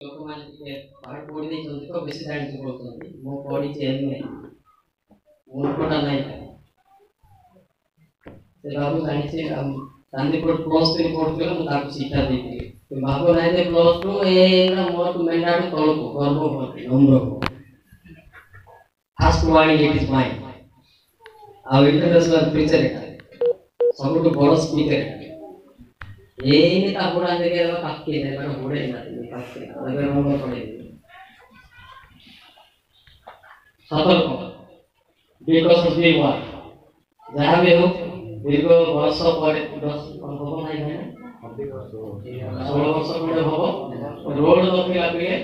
ଲୋକମାନେ ଟିକେ ପାଠ ପଢ଼ି ଦେଇଛନ୍ତି ତ ବେଶୀ ଜାଣିଛୁ କହୁଛନ୍ତି। ମୁଁ ପଢ଼ିଛି ଏମଏ, ମୂର୍ଖଟା ନାହିଁ। ସେ ବାବୁ ଜାଣିଛି ଚାନ୍ଦିପୁର +3 ପଢ଼ୁଥିଲେ, ମୁଁ ତାକୁ ଶିକ୍ଷା ଦେଇଥିଲି। ସେ ବାବୁ ନାହିଁ ଯେ +2 ମୋଠୁ ମେଣ୍ଢାଠୁ ତଳକୁ ଗର୍ବ ଭର୍ତ୍ତି ନମ୍ରକୁ first word it is mine. ଆଉ ଇଣ୍ଟରନ୍ୟାସନାଲ ପ୍ରିଚର ସବୁଠୁ ବଡ଼ ସ୍ପିକର ଏଇନେ ତା ବୁଢ଼ା ଜାଗାରେ କାକି ନାହିଁ ବୁଢ଼େ ନାହିଁ କାକି ରଙ୍ଗ ପଡ଼େ ସତର୍କ ବିକଜ ଅଫ୍ ଦି ୱାର୍ ଯାହା ବି ହଉ ଦୀର୍ଘ ବର୍ଷ ପରେ 10 ହବ ନାହିଁ ଭାଇ 16 ବର୍ଷ ଖଣ୍ଡେ ହବ ରୋଡ ନଥିଲା ପିଲେ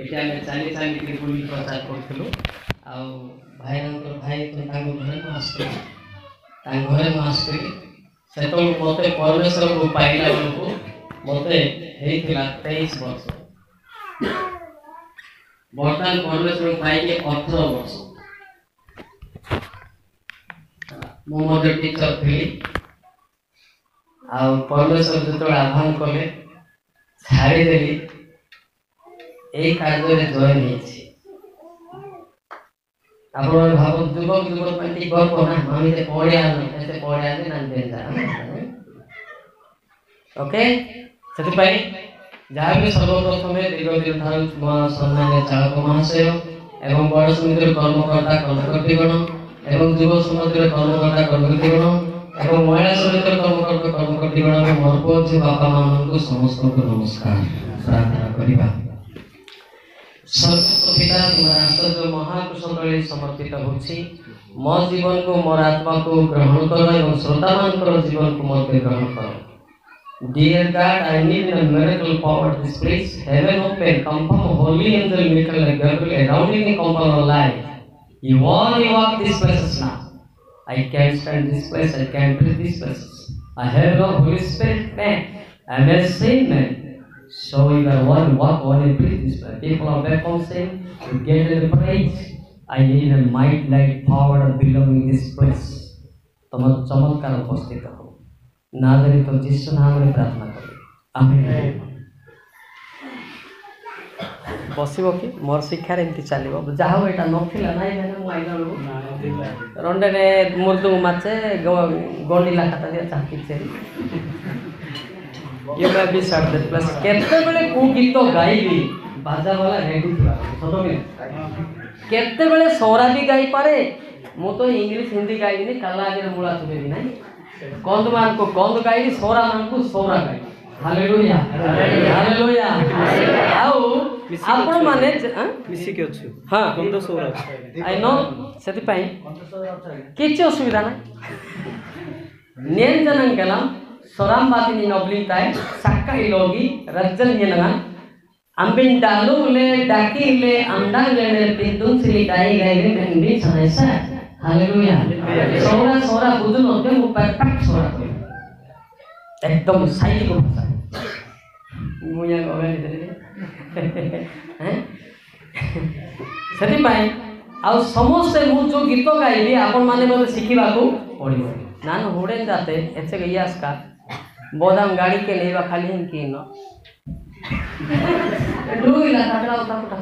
ଏଠି ଆମେ ଚାଲି ବୁଲି ପ୍ରଚାର କରୁଥିଲୁ। ଆଉ ଭାଇ ତାଙ୍କ ଘରେ ମୁଁ ଆସିଥିଲି ସେତେବେଳେ ମୋତେ ପରମେଶ୍ୱରକୁ ପାଇଲା ବେଳକୁ ମୋତେ ହେଇଥିଲା 23 ବର୍ଷ। ବର୍ତ୍ତମାନ ପରମେଶ୍ୱରକୁ ପାଇକି 18 ବର୍ଷ। ମୁଁ ମଧ୍ୟ ଟିଚର ଥିଲି। ଆଉ ପରମେଶ୍ୱର ଯେତେବେଳେ ଆହ୍ୱାନ କଲେ ଛାଡ଼ିଦେଲି ଏଇ କାର୍ଯ୍ୟରେ ଜଏନ୍ ହେଇଛି। ଆପଣ ଭାବନ୍ତୁ ଯୁବକ ପାଇଁ ଟିକେ ଗର୍ବ ନା ଆମେ ଏତେ ପଢ଼ିଆ ଓକେ। ସେଥିପାଇଁ ଯାହା ବି ସର୍ବପ୍ରଥମେ ଦୀର୍ଘ ଦିନ ଠାରୁ ସମ୍ମାନୀୟ ଚାଳକ ମହାଶୟ ଏବଂ ବଡ଼ ସମିତିର କର୍ମକର୍ତ୍ତା କର୍ମକର୍ତ୍ତୀଗଣ ଏବଂ ଯୁବ ସମିତିର କର୍ମକର୍ତ୍ତା କର୍ମକର୍ତ୍ତୀଗଣ ଏବଂ ମହିଳା ସମିତିର କର୍ମକର୍ତ୍ତୀଗଣ ଏବଂ ମୋର ପୁଅ ଝିଅ ବାପା ମାମାନଙ୍କୁ ସମସ୍ତଙ୍କୁ ନମସ୍କାର। ପ୍ରାର୍ଥନା କରିବା। सर्वपिता तुम्हारा आश्चर्य महाकुशल समर्पित होछि। मो जीवन को मोर आत्मा को ग्रहण करो एवं श्रोता मानकर जीवन को मध्य ग्रहण करो। Dear God, I need a miracle power this place. Heaven open, confirm holy angel Michael and Gabriel surrounding me, confirm alive. You only walk these places now. I can't stand this place, I can't breathe these places. I have no Holy Spirit man. I am a sin man. So you are one walk on and breathe this place. People are back home saying, you get the praise. I need a might like power of belonging this place. तुम चमत्कार उपस्थित हो नादरी तो जिसु नाम रे प्रार्थना करो आमेन। बसिबो कि मोर शिक्षार एमती चलिबो जाहो एटा नथिला नाही भने मु आइला लोग रंडे ने मुर्दुंग माचे गोंडीला खाता दे चाकी छे ये मैं भी साथ दे प्लस केते बेले को गीत गाइबी बाजा वाला रेडी थिला सतो कि केते बेले सोरा भी गाई पारे मु तो इंग्लिश हिंदी गाइबी नहीं काला आगे मुळा तुबे भी नहीं कंद मान को कंद गाइबी सोरा मान को सोरा गाइबी। Hallelujah hallelujah. आउ आपण माने मिसी के अछि हां कंद सोरा आई नो सेति पई किछ असुविधा ना नियंत्रण केला सोराम बातिनी नबलिंग ताय सक्का इलोगी रज्जल येनगा अंबिन डालू ले डाकी ले अंडा लेने पिंदुन श्री दाई गाइले मेंदी सनेसा। हालेलुया। सोरा बुझु नते मु परफेक्ट सोरा एकदम सही को भाषा मुया गवेनी देले हैं सेति पाई आ समस्त मु जो गीत गाइली आपण माने मते सिखिबा को पड़िबो नान होडे जाते एसे गयास का बोदाम गाड़ी के लेवा खाली हम की न डुईला काटला उता कुटा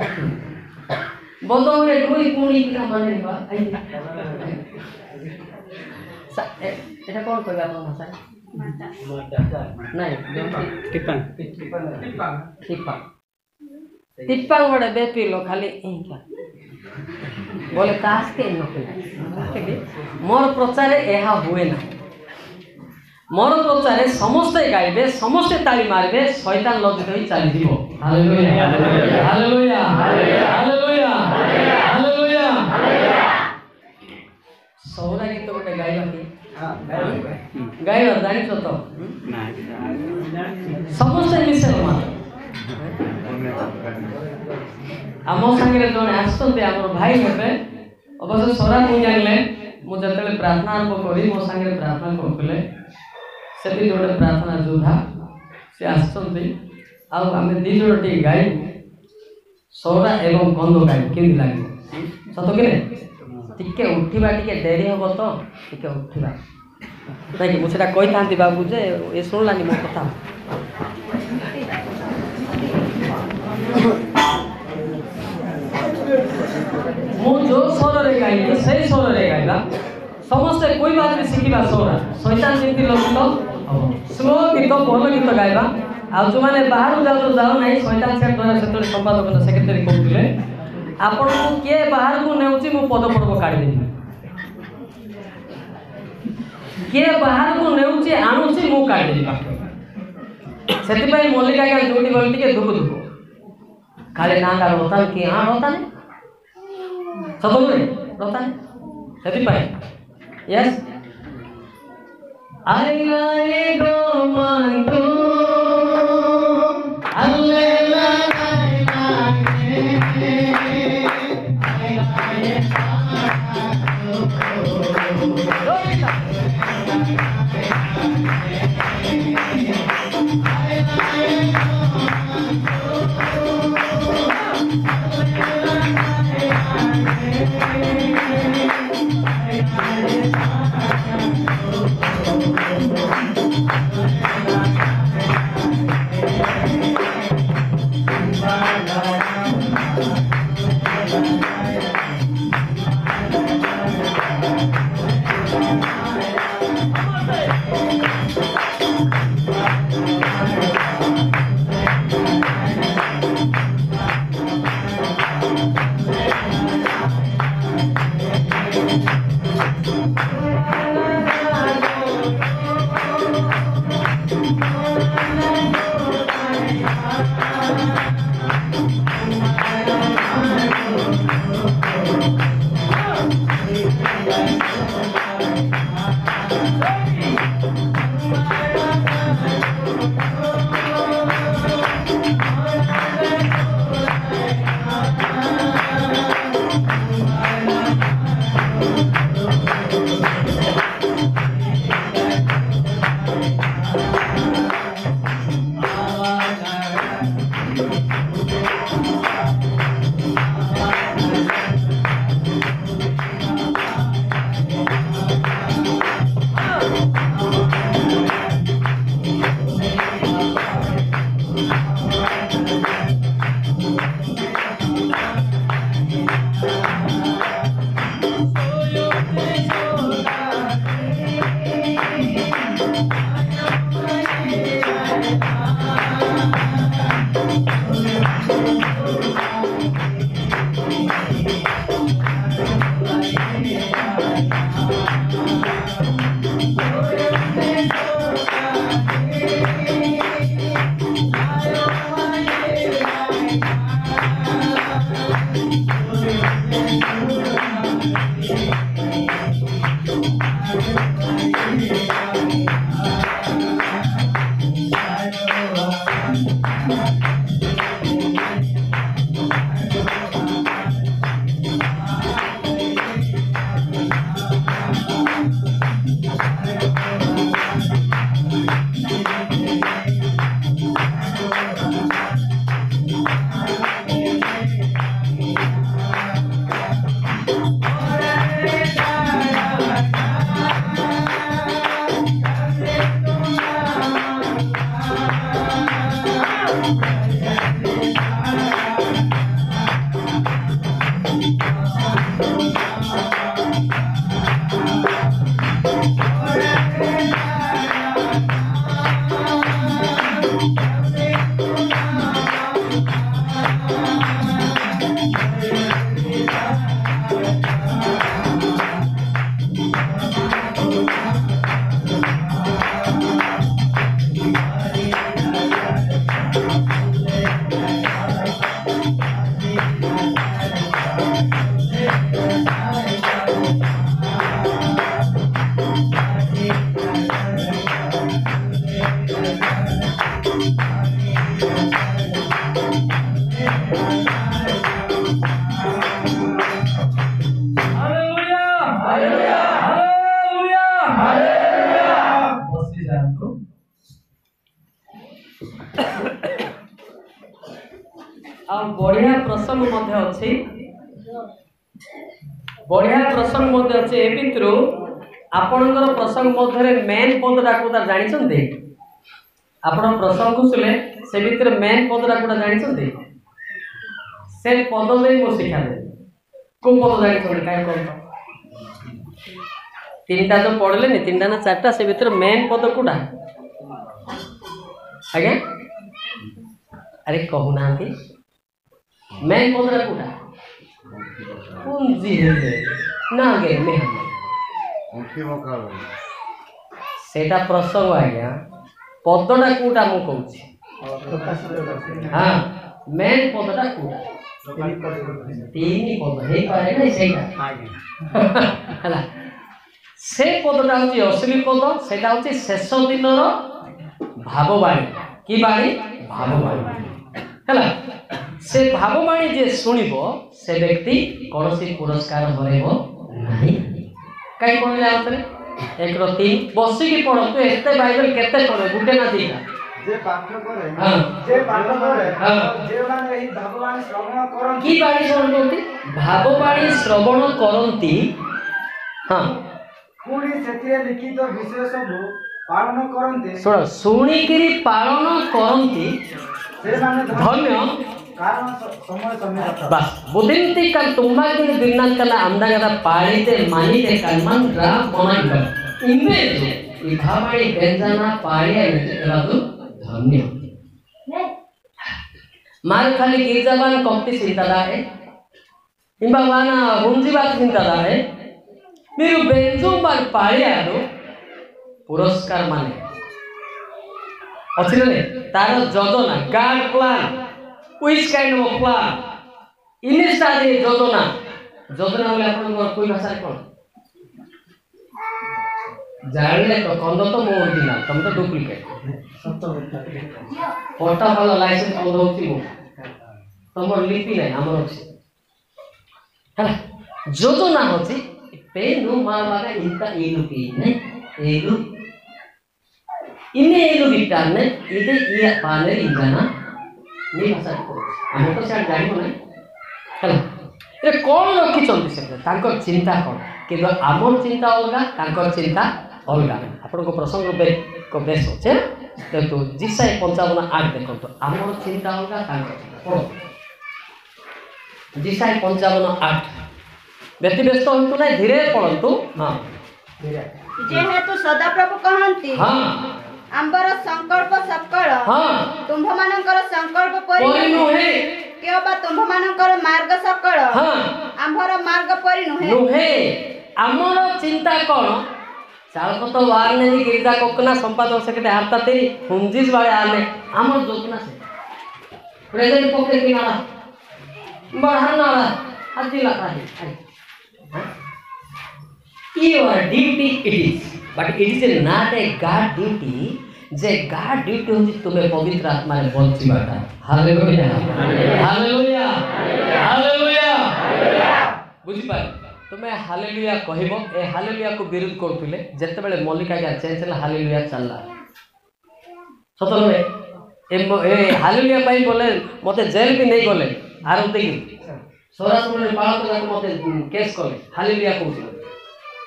बोदो रे डुई पुणी की माने बा एटा कोन कहबा अपन भाषा नहीं टिप्पण बड़े बेपी लो खाली क्या बोले तास के न मोर प्रचार एहा हुए ना मोर प्रचार समस्ते गाइबे समस्ते ताली मारबे शैतान लज्जित होई चली दिबो। Hallelujah hallelujah hallelujah hallelujah. Saura गीत गोटे गाइबा की गाइबा जानि तो समस्ते मिसे मार आम संगे जड़े आसते आम भाई हेबे अवश्य सरा को जानले मु जतले प्रार्थना आरंभ करी मो संगे प्रार्थना करले सेठी जोड़े प्रार्थना जोधा से आसते आम दी जोड़ी गाई सौरा एवं गंध गाई केमती लगे सत कि टिके उठा टिके डेरी हम तो टिके उठा नहीं मुझे कही था बाबू जे ये शुणलानी मो कथा मु जो स्वर रे गाइली से स्वर रे गाइला समस्ते कोई बात भी शिखा स्वर शैतान जमी लगित स्लो गीत भल गीत गाइबा आ जो मैंने बाहर जाओ ना शैतान सेट द्वारा से संपादक सेक्रेटरी कहते आपण को किए बाहर को नेउची मु पद पर्व काढ़ी देबी किए बाहर को नेउची आणुची मु काढ़ी देबी सेति पई मल्लिका का जोटी गल टिके दुख दुख खाली ना का रोतान की हां रोतान सब रे रोतान सेति पई यस आई लाए गो मंतो अल्लेला बढ़िया प्रसंग बढ़िया प्रसंग ए भितर आपणकर प्रसंग मेन पदटा कोटा जानते आपण प्रसंग सुले से भितर मेन पदटा कोटा जानते से पद में मो शिक्षा दे को पद जानि छोड़ काय कोन तीनटा तो पढ़ले नि तीनटा ना चारटा से भीतर मेन पद कोडा आज्ञा अरे कहू ना मेन पद रा कोडा पूंजी हेले ना गे में सेटा प्रसंग आज्ञा पदटा कोडा मु कहूची हां मेन पदटा कोडा तीन पद हे पारे नै सेटा हला से पदटा हूँ असली पद से शेष दिन भाववाणी कि बाणी भाववाणी है से भाववाणी जे शुणव से व्यक्ति कौन सी पुरस्कार हरब नहीं कहीं पढ़े आउे 1-3 बसिकी पढ़तु एत बाइबल केते पढ़े गुटे ना दीटा जे पाठ करे जे पाठ करे जे माने एही भाववाणी श्रवण करन की बाणी श्रवण करती भाववाणी श्रवण करंती हां पुणी सेतिरे लिखित विषय सब पालन करन्ते सुन सुनिकिरी पालन करन्ती से माने धन्य कारण समय समय बस बुद्धिंती का तुम्बा के दिनाल कला अंदागदा पाळीते मानिते कलमंत्रा मनन इमेज ई भावाणी व्यंजना पाळिया नेतरादु धन्य मार खाली गिरजाबान कम्पी चिंतादा है इंबावाना हुंजीबात चिंतादा है మీరు బెంజుంబార్ పాళియారు పురస్కార్ মানে ଅଛି ନା ତାର ଯୋଜନା guard plan which kind of plan ଇନିଷ୍ଟା ଦେ ଯୋଜନା ଯୋଜନା ବୋଲେ ଆପଣଙ୍କ କୋଇ ଭାଷାରେ କୋନ ଜାଣିଲେ ତ କନ୍ଦ ତ ମୋ ଓରିଜିନାଲ ତମ ତ ଡୁପ୍ଲିକେଟ ସତ ପଟା ଭଲ ଲାଇସେନ୍ସ କନ୍ଦ ହୋଉଛି ମୁଁ ତମର ଲିପି ନାହିଁ ଆମର ଅଛି ହେଲା ଯୋଜନା ଅଛି पेनु मावागा इंता एलु पीने एलु इन्ने एलु बिटाने इदे इया पाले इंजना नि भाषा को हम तो से जानिबो नै हला ए कोन रखि चंदी से तांकर चिंता कोन किबा आमर चिंता अलगा तांकर चिंता अलगा आपन को प्रसंग को बेस होचे तो जिसाय 55:8 देखो तो आमर चिंता अलगा तांकर चिंता जिसाय 55:8 व्यक्ति व्यस्त होतु नै धीरे पढंतु हां जेहेतु सदा प्रभु कहंती हां आंबर संकल्प सकल हां तुम्भ मानकर संकल्प परि नुहे केबा तुम्भ मानकर मार्ग सकल हां आंबर मार्ग परि नुहे आमर चिंता कोन चालको तो वार ने गिरजा कोकना संपादक सेक्रेटरी हारता तेरी हुंजिस वाले आने आमर जोजना से प्रेजेंट पॉकेट किनारा बढ़ाना आदि लगा है your duty it is but it is not a God duty J God duty होची तुम्हें पवित्र आत्मा ने बंचिबाटा हालेलुया हालेलुया हालेलुया बुझी पाए तुम्हें हालेलुया कहबो ए हालेलुया को विरोध करथिले जते बेले मल्लिका के चेंज चला हालेलुया चलला सतल में ए हालेलुया पाई बोले मते जेल भी नहीं गले आरो देखि सोरासुर पाळत जाक मते केस कले हालेलुया कहू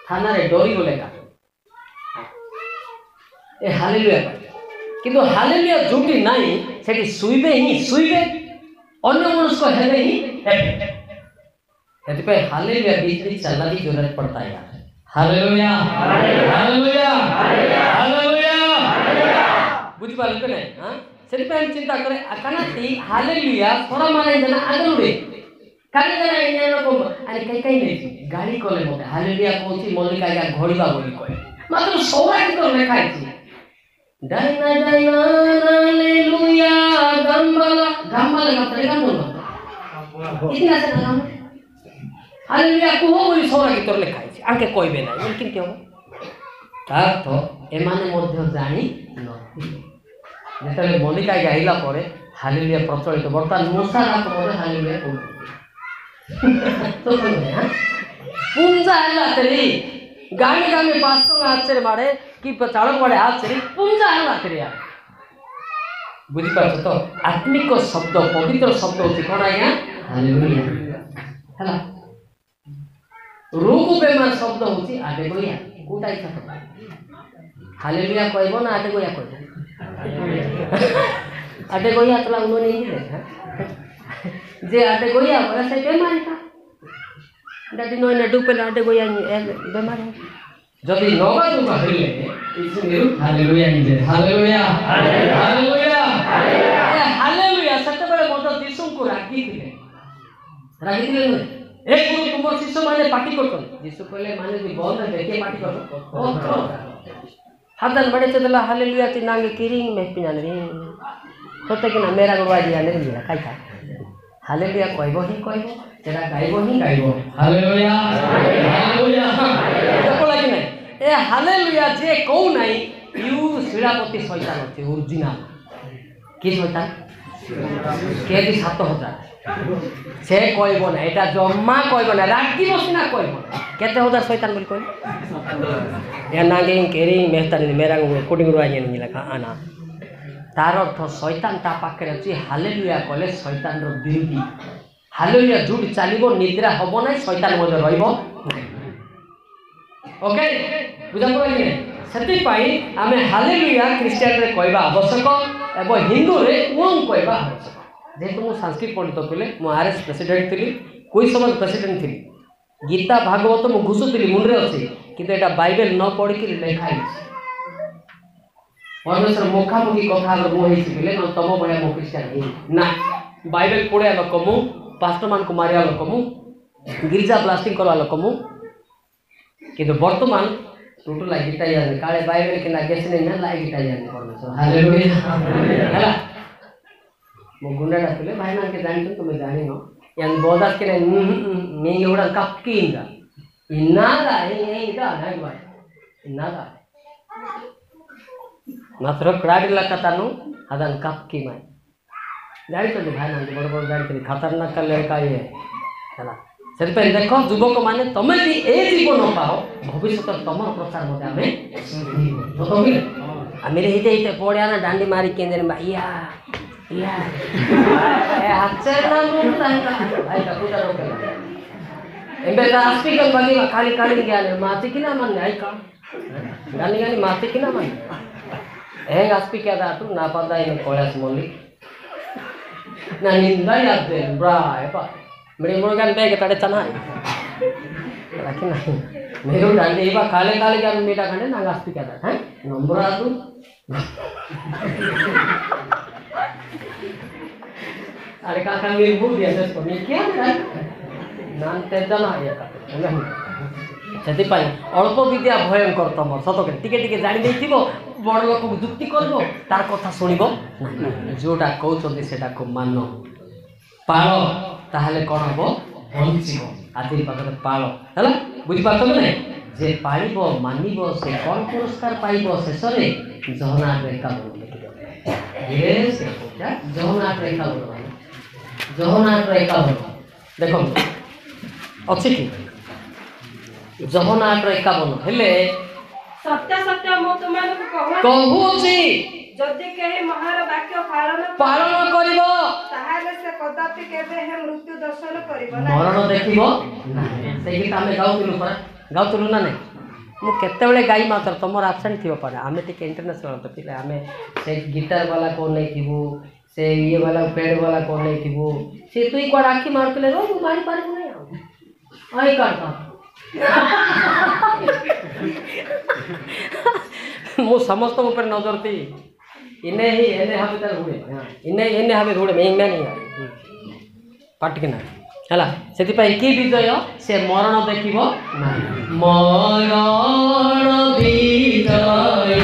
थाना रे डोरी गले का ए हालेलुया किंतु हालेलुया झूठी नहीं सेठी सुइबे अन्य मनुष्य हेले ही हेबे हेति पे हालेलुया बीच चलना की जरूरत पड़ता है यार हालेलुया हालेलुया हालेलुया बुझ पाले के नहीं हां सेठी पे हम चिंता करे अकानाती हालेलुया थोड़ा माने जना आगलुडे काली जना इन्यानो को अरे कई नहीं गाड़ी कोले मते हालेलुया कोची मल्लिका या घोड़ीबा बोली कोए मात्र सोवाई तो लेखा है डाइना डाइना हालेलुया गंबला मतलब गान बोल इतना से गान हालेलुया को बोली सोरा की तोर लेखा है आके कहबे ना लेकिन क्यों तार तो एमाने मध्य जानी न जेतले मल्लिका गाइला परे हालेलुया प्रचलित वर्तमान मूसा ना को हालेलुया को तो सुने हां पुंजा हल्ला तेरी गामी गामी पास्तों आश्चर्य मारे कि चालक मारे आश्चर्य पुंजा हल्ला तेरी यार बुझी पाछो तो आत्मिक शब्द पवित्र शब्द होती कोन आया हालेलुया हला रोग बेमार शब्द होती आटे गोया कोटा इच्छा हालेलुया कहबो ना आटे गोया कहबो आटे गोया तला उनो नहीं दे जे आटे गोया बोला से बेमारी का दादी नो ने डुपे आटे गोया बेमारी जदि नवा दुबा हले इसमें हालेलुया निजे हालेलुया हालेलुया हालेलुया सत्य बड़े मोटो दिसुं को रागी थिले एक गुरु तुमर शिष्य माने पार्टी करतो यीशु कहले माने भी बोल रे के पार्टी करतो हादन बड़े चदला हालेलुया ती नांगे किरिंग में पिनान रे होते कि ना मेरा गुरु दिया ने दिया काई का हालेलुया कहबो तेरा गाइबो ही गाइबो हालेलुया हालेलुया देखो लागी नहीं ए हालेलुया जे कहू नहीं यू शिलापति शैतान अछि ओरिजिनल के शैतान के दी 7000 से कहबो ना एटा जम्मा कहबो ना रागी बसिना कहबो केते हजार शैतान बोली कहले या नागे केरी मेहतानी मेरा कोडिंग रुआई नहीं लखा आना तार अर्थ शैतान ता पाखे अछि हालेलुया कहले शैतान रो विरोधी हालेलुया झूठ चलो निद्रा हम ना शैतान मध्य रहिबो ओके बुझा पड़े से आम हालेलुया क्रिश्चियन रे कहवा आवश्यक एवं हिंदू रे ओम कहवा आवश्यक जेहेतु मुझे संस्कृत पंडित कहले मुझे आरएस प्रेसिडेंट थी कोई समय प्रेसिडेंट थी गीता भागवत मुझे घुषुली मुंडे अच्छी कि यहाँ बाइबल न पढ़ी लिखाई परमेश्वर मुखामुखी कथा मुझे तुम भाया मो क्रिश्चियन ना बाइबल पढ़ा लोक मु पास्टर मान को मारिया लोक मु गिरिजा ब्लास्टिंग करवा लोक मु किंतु वर्तमान टोटल गीता यानी काले बाइबल के गेस नहीं ना लाई गीता यानी परमेश्वर हालेलुया हैला मो गुंडा डाकले भाई ना के जानि तुम जानि न यानी बोदास के मी एवढा कपकी इंगा इन्नादा ए इदा नाही भाई इन्नादा मात्र क्राडिला कथानु अदन कपकी माय जानी भाई ना बड़ बड़ जानी खतरनाक कर लड़का ये है से देख युवक मैंने तुम्हें भी ए जीवन पाओ भविष्य तुम प्रचार मत आम हिते हिते पड़ा ना डांडी मारी केंद्र या या स्पीकर बगी खाली खाली गया माती कि ना मन आई का गानी गानी माती कि ना मन हेंग स्पीकर दातु ना पदा इन कैलाश मल्लिक ना निंदा याद दे ब्रा एपा मेरे मुर्गान बैग तड़े चना लेकिन नहीं मेरे डांडी इबा काले काले क्या मीठा खाने ना स्पीकर दा हैं नंबर आतु अरे काका मेरे भूल दिया दस को मैं क्या नान ते जना ये का से अल्प विद्या भयंकर तुम सत टिके टिके जानी देथिबो बड़ लोक जुक्ति करबो तार कथा सुनिबो जोटा कहउछन्ती सेटा को मान पाळ ताहले कोन हबो बंचिबो आदि पाखरे पाळ हला बुझि पाछो नै जे पाळिबो मानिबो से कोन पुरस्कार पाइबो शेषरे जहनाट रेखा बोल लिखिबो यस क्या जहनाट रेखा बोल जहनाट रेखा बोल देखो अछि कि जहनाट रेखा बोल हेले सत्य सत्य मो तुमन को कहूची जदि केही महार वाक्य पालन करिवो ताहाले से कदापि केबे हे मृत्यु दर्शन करिवो ना मरण देखिबो से कि आमे गाउतलु ना नै मु केते बेले गाई मात्र तमर एब्सेंट थिबो पारे आमे टिके इंटरनेशनल तो पिले आमे से गिटार वाला को नै थिबो से ये वाला पेड़ वाला को नै थिबो से तुई को राखी मारतले रो मारी पारबो नै आई करता मु समस्त ऊपर नजर थी इन्हें ही इन्हें हम इधर हुए इन्हें इन्हें हमें थोड़े मैं नहीं पाट के ना हला सेति पई की विजय से मरण देखिबो मरण विजय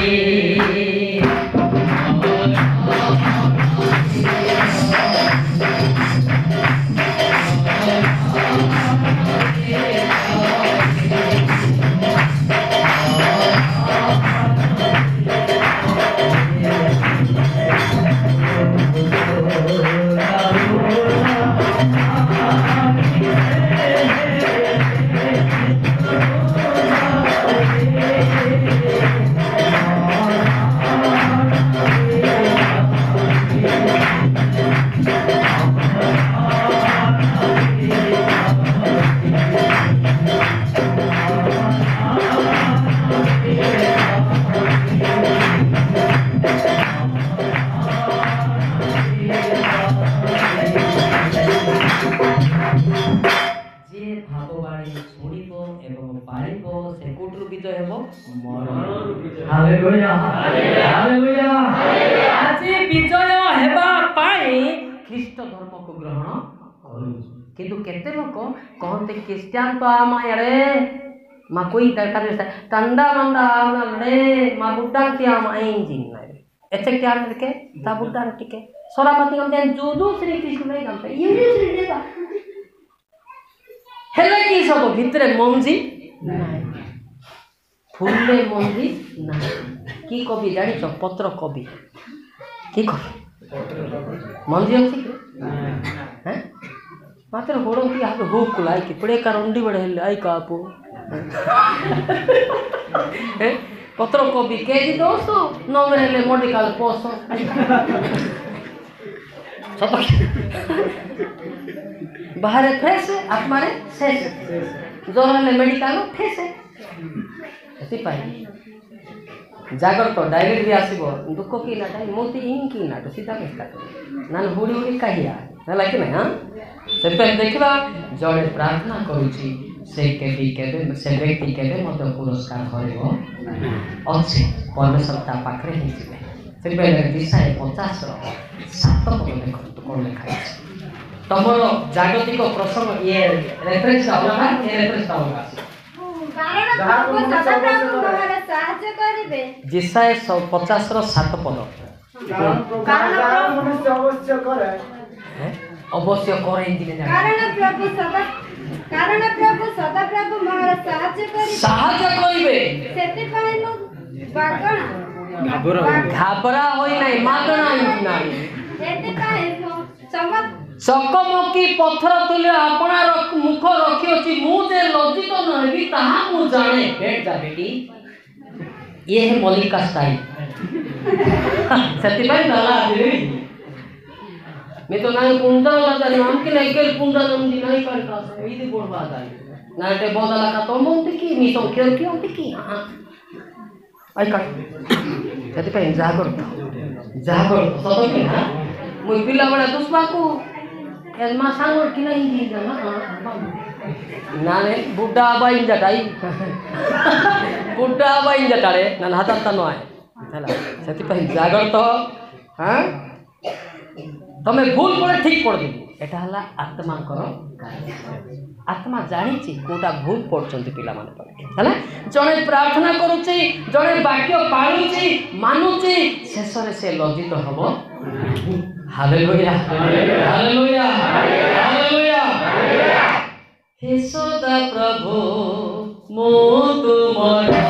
ବାଣୀ ଶୁଣିବ ଏବଂ ପାଳିବ ସେ କୋଉଠରୁ ବିଜୟ ହେବ? ମରଣରୁ ବିଜୟ। Hallelujah hallelujah. ଆଜି ବିଜୟ ହେବା ପାଇଁ ଖ୍ରୀଷ୍ଟ ଧର୍ମକୁ ଗ୍ରହଣ କରୁଛୁ। କିନ୍ତୁ କେତେ ଲୋକ କହନ୍ତି ଖ୍ରୀଷ୍ଟିଆନ ତ ଆମ ଇଆଡ଼େ ମା କୋଇ दरकार तंदा मंदा रे मा बुड्ढा की आम इंजिन नहीं ऐसे क्या करके ता बुड्ढा टिके सोरापति हम जो श्री कृष्ण नहीं जानते ये श्री देवा हेले की सब भितरे मंजी नहीं फुले मंजी नहीं की कवि जानी छ पत्र कवि की कवि मंजी अछि कि हैं मात्र होड़ो की हाथ हो कुलाई की पड़े का रंडी बड़े हेले आई का आपो पत्र कवि के जी दोस्तों नंबर हेले मेडिकल पोस्ट सब बाहर फ्रेश आत्मा रे शेष जोर हेले मेडिकल फ्रेश एति पाई जागृत डायरेक्ट भी आसीबो दुख की ना टाइम मोती इन की ना तो सीधा कहता नान हुडी हुडी कहिया होला कि ना हां से पे देखबा जड़े प्रार्थना करूची से व्यक्ति केबे मते पुरस्कार हरिबो अछि परमेश्वरता पाखरे हिसिबे से पे दिशाए 50 रो 7 पद देखो कोन लिखा अछि तमर जागतिक प्रसंग ये रेफरेंस आवला ये रेफरेंस आवला कारण प्रभु सदाप्रभु मोहर साहाय्य करिवे दिशाए 50 रो 7 पद कारण मनुष्य अवश्य करे अवश्य करे इंदिने कारण प्रभु सदाप्रभु मोहर साहाय्य करिवे सेति पय मु घाबरा होई नाही मागणा नाही सेति पय चकमकी पत्थर तुल्य आपणार मुख रखियोची मु जे लज्जित नहेबी ताहा मु जाने बैठ जा बेटी ये है मल्लिका स्टाइल सेति पय दला देवी मैं तो ना कुंडा लगा नाम के नहीं के कुंडा नाम दी नहीं कर का इदी बर्बाद आई ना ते बोदला का तो मोंती की मी तो क्यों की हां आई का जति पे जागरूक सतो के हां मुई पिला बड़ा दुस्बा को एलमा सांगो कि नहीं दी ना ना ने बुड्ढा बाई जटाई बुड्ढा बाई जटारे ना हाथ तनो आए हला जति पे जागरूक हां तमे भूल पड़े ठीक पड़ दी एटा हला आत्मा करो आत्मा जानी ची कोटा भूल पड़चंती पिला माने पड़े हला जणे प्रार्थना करूची जणे वाक्य पाळुची मानुची शेषरे से लज्जित हबो हालेलुया हालेलुया हालेलुया हे सदा प्रभु मो तुमरा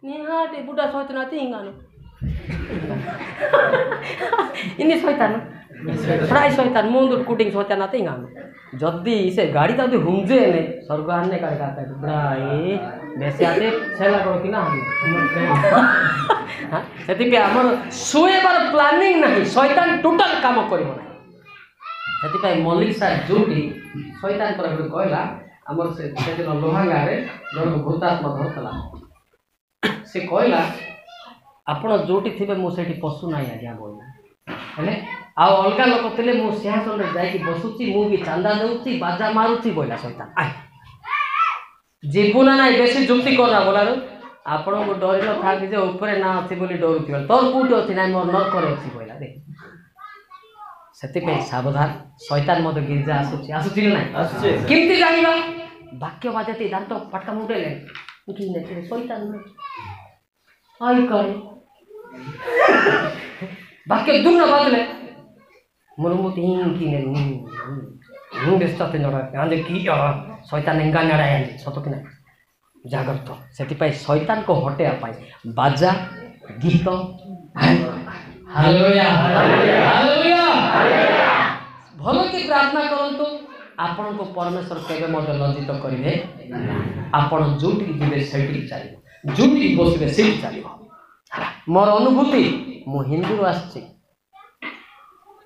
निहाटे बुढ़ा सोचना इंगानो इन्नी सोचतान फ्राई सोचतान मुंदुर कुटिंग सोचना इंगानो जल्दी इसे गाड़ी तो हुंजे ने स्वर्ग आने का गाता है ब्राई बेसे आते सेला करो कि ना हां सेति पे हमर सोएबार प्लानिंग नहीं शैतान टोटल काम करिवो ना सेति पे मल्लिक सर जोटी शैतान पर कहला हमर से दिन लोहांगा रे जन भूतात्मा धरतला से कहला आपण जोटी थिबे मो सेठी पशु नाही आज्ञा बोलना हेले आ अलगा लोक थिले मो सिंहासन रे जाई कि बसुची मु भी चांदा देउची बाजा मारुची बोला शैतान आय जीवना नाही बेसी जुक्ति करना बोलारो आपण को डर न था कि जे ऊपर ना अछि बोली डरुथिबा तोर कोठी अछि नाही मोर नरक रे अछि बोला देख से सावधान शैतान मत गिर्जा आसुची आसुची ना आसुची। केमती जानिबा वाक्य बाजती दांत पटका मुडेले कि शैतान आई करे वाक्य दूर न बाजले मुरुमुत हिं कि ने हिं बेस्ताते नडा आंदे की शैतान एंगा नडाय सतो कि ना जागृत से शैतान को हटेया पाई बाजा गीत हालेलुया हालेलुया भलो की प्रार्थना करंतु आपन को परमेश्वर केबे मते लज्जित करिवे आपन जोठी जिबे सेठी चलिबो जोठी बसिबे सेठी चलिबो मोर अनुभूति मु हिंदू आछि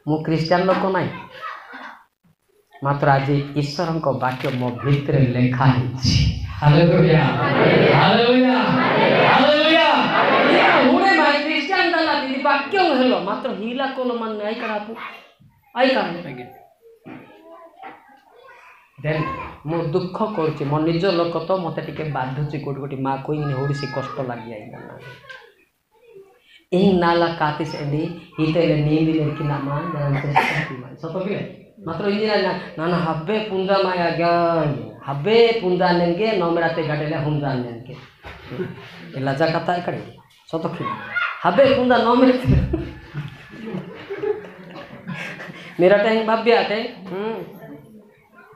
मु क्रिश्चियन लोक नाही मात्र आज ईश्वर को वाक्य मो भीतर लेखा है हालेलुया हालेलुया हालेलुया हुने भाई क्रिश्चियन दाला दीदी वाक्य हेलो मात्र हिला कोलो मन आई करापु आई कारण देन मो दुख करछि मो निज लोक तो मते टिके बाधुछि कोटी कोटी मा कोई ने होडीसी कष्ट लागि आई ना एही नाला कातिस एंडी हितेले नींदी लेकी ना मान जानते सतो कि मात्र इंदिरा ना ना हब्बे पुंजा माया ज्ञान हब्बे पुंजा नेंगे नमराते गाडेले हुंजा नेंगे इला जाकता इकडे सतो कि हब्बे पुंजा नमराते मेरा टाइम भाब्य आटे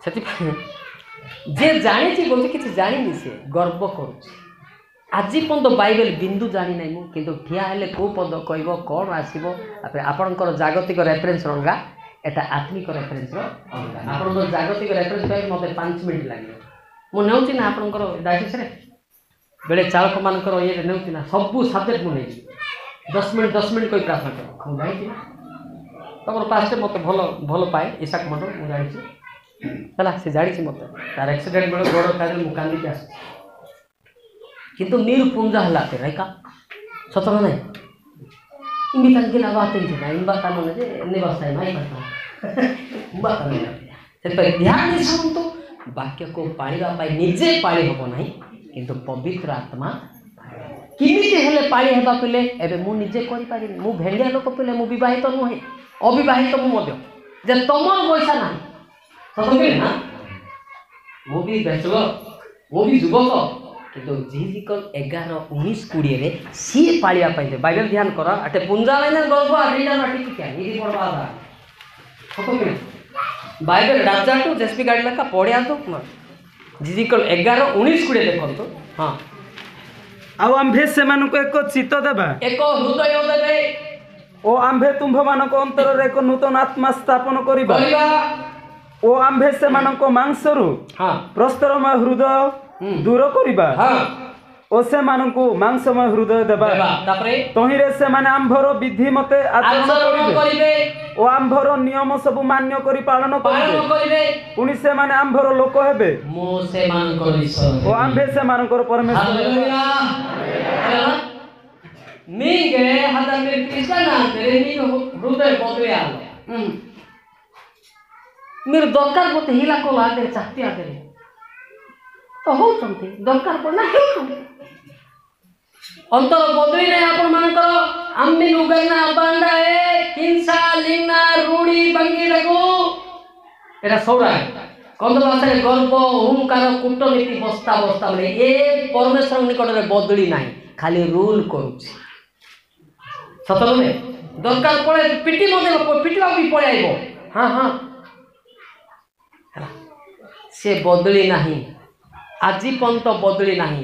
सेति जे जानि छि बोलते किछि जानि नि से गर्व करू आज पर्यंत बाइबल बिंदु जानी ना मु किंतु ठिया हेले को पद कहबो कोन आसीबो आपनकर जागतिक रेफरेंस रंगा एटा आत्मिक रेफरेंस रंगा आपनकर जागतिक रेफरेंस पाइ मते 5 मिनिट लागियो मु नेउछि ना आपनकर डायसिस रे बेले चालक मानकर ये नेउछि ना सब सब्जेक्ट मु नै 10 मिनिट कोइ प्रार्थना कर हम जानि तमर पास्टे मते भलो भलो पाए इसाक मडो मु जानि छि हला से जानि छि मते तार एक्सीडेंट बेले गोड़ काडे मु कांदी के आस किंतु नीर पुंजा हला ते राइका सतर नै इमी तंके ना बात थे ना इम्बा का मन जे निवास है भाई पता इम्बा का नै से पर ध्यान दे सुन तो वाक्य को पाळिबा पाई निजे पाळि हबो नाही किंतु पवित्र आत्मा किमिते हेले पाळि हेबा पले एबे मु निजे करि पारि मु भेंडिया लोक पले मु विवाहित नहे अविवाहित मु मध्य जे तमर पैसा नाही सतो कि ना मु भी बैचलर मु भी युवक किंतु जीविकल 11 19 20 रे सी पाळिया पाइले बाइबल ध्यान करा अटे पुंजा लाइन गर्भ आडीना माटी क्या निरी पड़वा दा सतो कि बाइबल राजा टू जेसपी गाडी लका पढिया तो जीविकल 11 19 20 देखंतो हां आउ आम्भे से मान को एक चित्त देबा एक हृदय देबे ओ आम्भे तुंभ मान को अंतर रे को नूतन आत्मा स्थापन करिबा ओ आम्भे से मान को मांसरु हां प्रस्तरमय हृदय दूर करिबा हां ओ से मान को मांसमय हृदय देबा तापरे तहिरे से माने आम्भर विधि मते आचरण करिवे ओ आम्भर नियम सब मान्य करि पालन करिवे पुनि से माने आम्भर लोक हेबे मो से मान को ईश्वर ओ आम्भे से मान को परमेश्वर हालेलुया मीगे हदा मेरे कृष्णा तेरे नी हृदय बदले आलो मेरे दरकार मते हिला को लागे चाहती आगे तो होचंती दरकार पड़ना हेउचंती अंतर बदली नै आपण मानकर आम्मी नुगना बांडा ए हिंसा लिंगना रूढ़ी बंगी रगो एटा सौरा कंद भाषा गर्व ओंकार कूटनीति बस्ता बस्ता माने ए परमेश्वर निकट रे बदली नाही खाली रूल करूची सतल में दरकार पड़े पिटी मते पिटीवा भी पळे आइबो हां हां से बदली नाही आजी पंत बदली नाही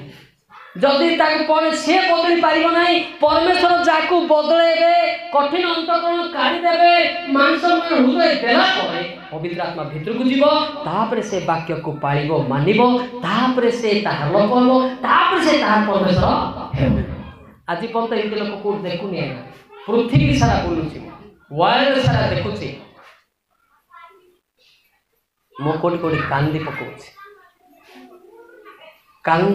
जदि ताके परे से बदली पारिबो नाही परमेश्वर जाकू बदलेबे कठिन अंतकरण काढी देबे मानसमय हृदय देला परे पवित्र आत्मा भीतर को जीवो तापरे से वाक्य को पाळिबो मानिबो तापरे से ताहार लोक हबो तापरे से ताहार परमेश्वर आजी पंत एते लोक को देखुनी पृथ्वी सारा बुलुची वर्ल्ड सारा देखुची मो कोटी कोटी कांदी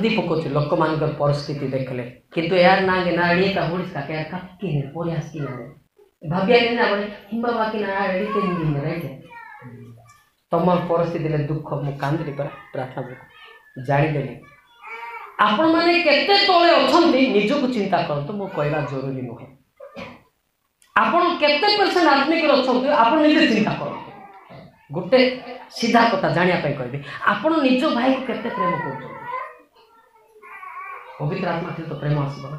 पकोछि लोक मान परिस्थिति देखले किंतु यार ना गे ना रे का होडिस का यार कक्की है प्रयास की है भाग्य ने ना बने हिम्बा बाकी ना रेडी के दिन राइट तमर परिस्थिति ले दुख मु कांदी पर प्रार्थना जानि देले आपण माने केते तळे अछंती निजको चिंता करतो मु कहला जरूरी नहे आपण केते परसेंट आत्मिक अछंती आपण निजे चिंता करो गोटे सीधा कथा जानिया पई कहबे आपण निज भाई को केते प्रेम करछो पवित्र आत्मा थे तो प्रेम आसबो ना